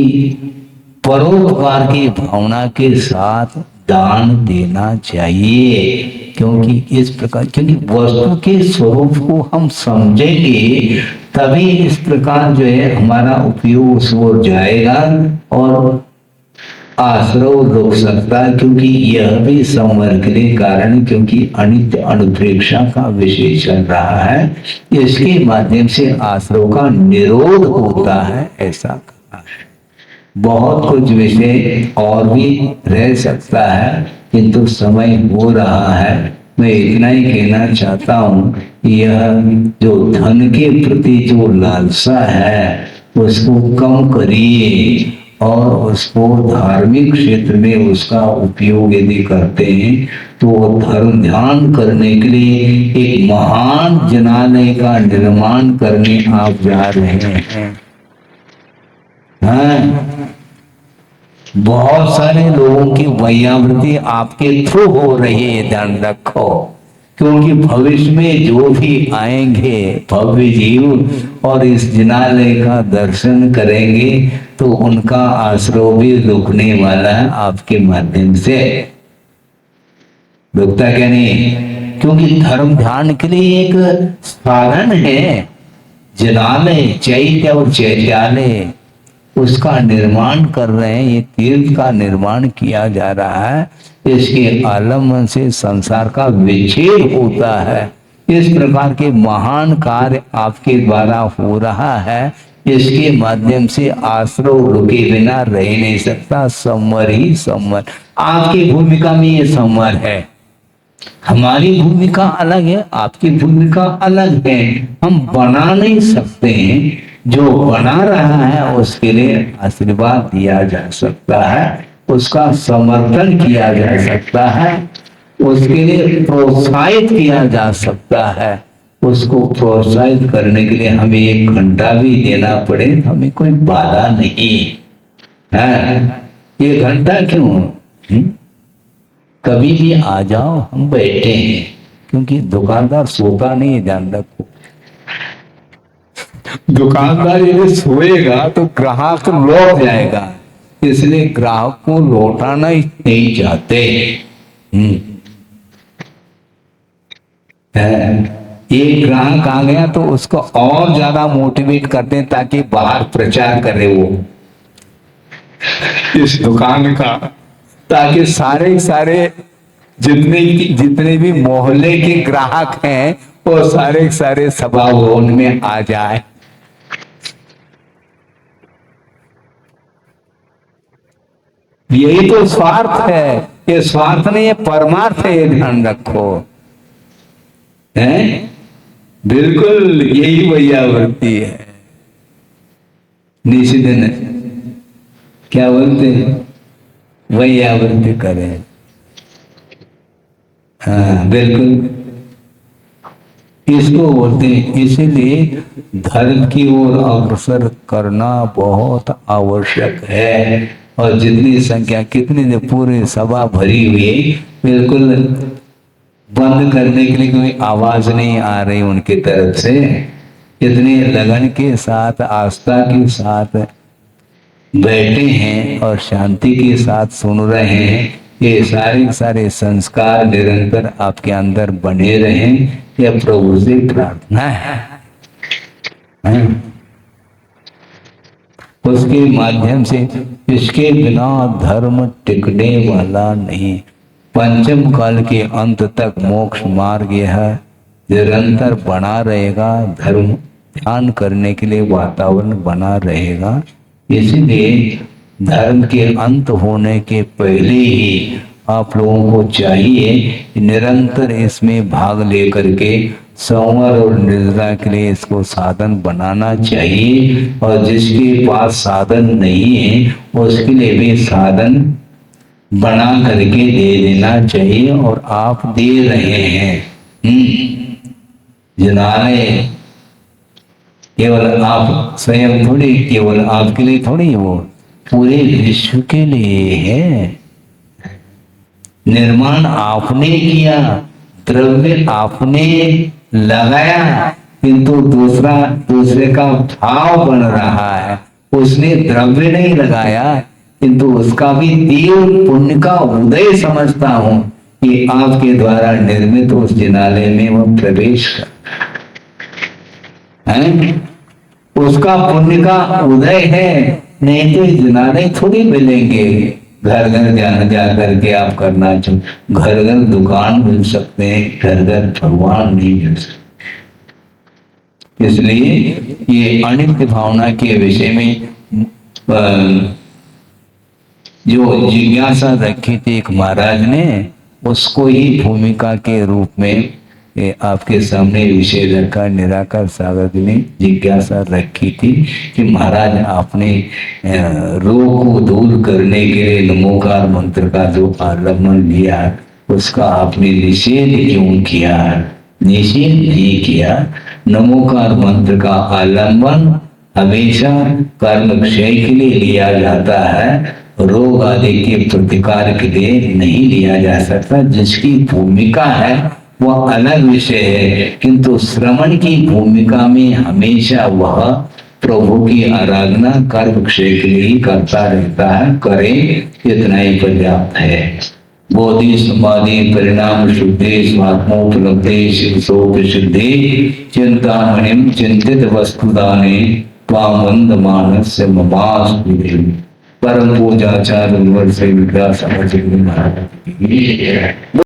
परोपकार की भावना के साथ दान देना चाहिए, क्योंकि इस प्रकार, क्योंकि वस्तु के स्वरूप को हम समझेंगे तभी इस प्रकार जो है हमारा उपयोग उस ओर जाएगा और आश्रय रुक सकता है, क्योंकि यह भी संवर्ग के लिए कारण, क्योंकि अनित्य अनुप्रेक्षा का विषय चल रहा है, इसके माध्यम से आश्रय का निरोध होता है। ऐसा कहा है। बहुत कुछ विषय और भी रह सकता है, किंतु समय हो रहा है। मैं इतना ही कहना चाहता हूँ, यह जो धन के प्रति जो लालसा है उसको कम करिए और उसको धार्मिक क्षेत्र में उसका उपयोग यदि करते हैं तो धर्म ध्यान करने के लिए एक महान जनालय का निर्माण करने आप जा रहे हैं। बहुत सारे लोगों की वैयावृत्ति आपके थ्रू हो रही है, ध्यान रखो। क्योंकि भविष्य में जो भी आएंगे भव्य जीव और इस जिनालय का दर्शन करेंगे तो उनका आश्रय भी रुकने वाला है आपके माध्यम से। रुकता क्या नहीं? क्योंकि धर्म ध्यान के लिए एक साधन है। जिनालय चैत्य और चैत्यालय उसका निर्माण कर रहे हैं। ये तीर्थ का निर्माण किया जा रहा है। इसके आलम्बन से संसार का विच्छेद होता है। इस प्रकार के महान कार्य आपके द्वारा हो रहा है। इसके माध्यम से आश्रय रुके बिना रह नहीं सकता। संवर ही संवर, आपकी भूमिका में ये संवर है। हमारी भूमिका अलग है, आपकी भूमिका अलग है। हम बना नहीं सकते हैं, जो बना रहा है उसके लिए आशीर्वाद दिया जा सकता है, उसका समर्थन किया जा सकता है, उसके लिए प्रोत्साहित किया जा सकता है। उसको प्रोत्साहित करने के लिए हमें 1 घंटा भी देना पड़े हमें कोई बाधा नहीं है। 1 घंटा क्यों, कभी भी आ जाओ, हम बैठे हैं। क्योंकि दुकानदार सोता नहीं है, ध्यान रखो। दुकानदार यदि सोएगा तो ग्राहक लौट जाएगा, इसलिए ग्राहक को लौटाना ही नहीं चाहते। एक ग्राहक आ गया तो उसको और ज्यादा मोटिवेट करते हैं ताकि बाहर प्रचार करे वो इस दुकान का, ताकि सारे जितने भी मोहल्ले के ग्राहक हैं वो सारे सभा भवन में आ जाए। यही तो स्वार्थ है। ये स्वार्थ नहीं, ये परमार्थ है, ये ध्यान रखो। है बिल्कुल यही वैयावृत्ति है। निषिद्धन क्या बोलते हैं? वैयावृत्ति करें। हाँ बिल्कुल इसको बोलते हैं। इसीलिए धर्म की ओर अग्रसर करना बहुत आवश्यक है। और जितनी संख्या कितनी पूरी सभा भरी हुई, बिल्कुल बंद करने के लिए कोई आवाज नहीं आ रही उनकी तरफ से। इतने लगन के साथ आस्था के साथ बैठे हैं और शांति के साथ सुन रहे हैं। ये सारे संस्कार निरंतर आपके अंदर बने रहें, यह प्रभु से प्रार्थना है। उसके माध्यम से, इसके बिना धर्म टिकने वाला नहीं। पंचम काल के अंत तक मोक्ष मार्ग यह निरंतर बना रहेगा। धर्म ध्यान करने के लिए वातावरण बना रहेगा। इसलिए धर्म के अंत होने के पहले ही आप लोगों को चाहिए निरंतर इसमें भाग लेकर के संवर और निर्जरा के लिए इसको साधन बनाना चाहिए। और जिसके पास साधन नहीं है उसके लिए भी साधन बना करके दे देना चाहिए। और आप दे रहे हैं। जिनालय केवल आप स्वयं थोड़ी, केवल आपके लिए थोड़ी, वो पूरे विश्व के लिए है। निर्माण आपने किया, द्रव्य आपने लगाया, किंतु दूसरे का भाव बन रहा है। उसने द्रव्य नहीं लगाया, किंतु उसका भी तीव्र पुण्य का उदय समझता हूं कि आपके द्वारा निर्मित उस जिनालय में वह प्रवेश कर है। उसका पुण्य का उदय है। नहीं तो जिनालय थोड़ी मिलेंगे। घर घर जा करके आप करना चाहो, घर घर दुकान मिल सकते हैं, घर घर भगवान नहीं मिल सकते। इसलिए ये अनित्य भावना के विषय में जो जिज्ञासा रखी थी एक महाराज ने, उसको ही भूमिका के रूप में आपके सामने विषय रखा। निराकार सागर ने जिज्ञासा रखी थी कि महाराज आपने रोग को दूर करने के लिए नमोकार मंत्र का जो आलम्बन लिया उसका आपने निषेध क्यों किया? निषेध नहीं किया। नमोकार मंत्र का आलम्बन हमेशा कर्म क्षय के लिए लिया जाता है, रोग आदि के प्रतिकार के लिए नहीं लिया जा सकता। जिसकी भूमिका है वह अलग विषय है, किंतु श्रवण की भूमिका में हमेशा वह प्रभु की आराधना कर्म क्षेत्र ही करता रहता है, करे इतना ही पर्याप्त है। बोधि समाधि परिणाम शुद्धि स्वात्मोपलब्धि शिवसोप सिद्धि चिंतामणिम चिंतित वस्तुदाने त्वामंद मानस्य ममास परम पूजाचार्य से विद्या समझ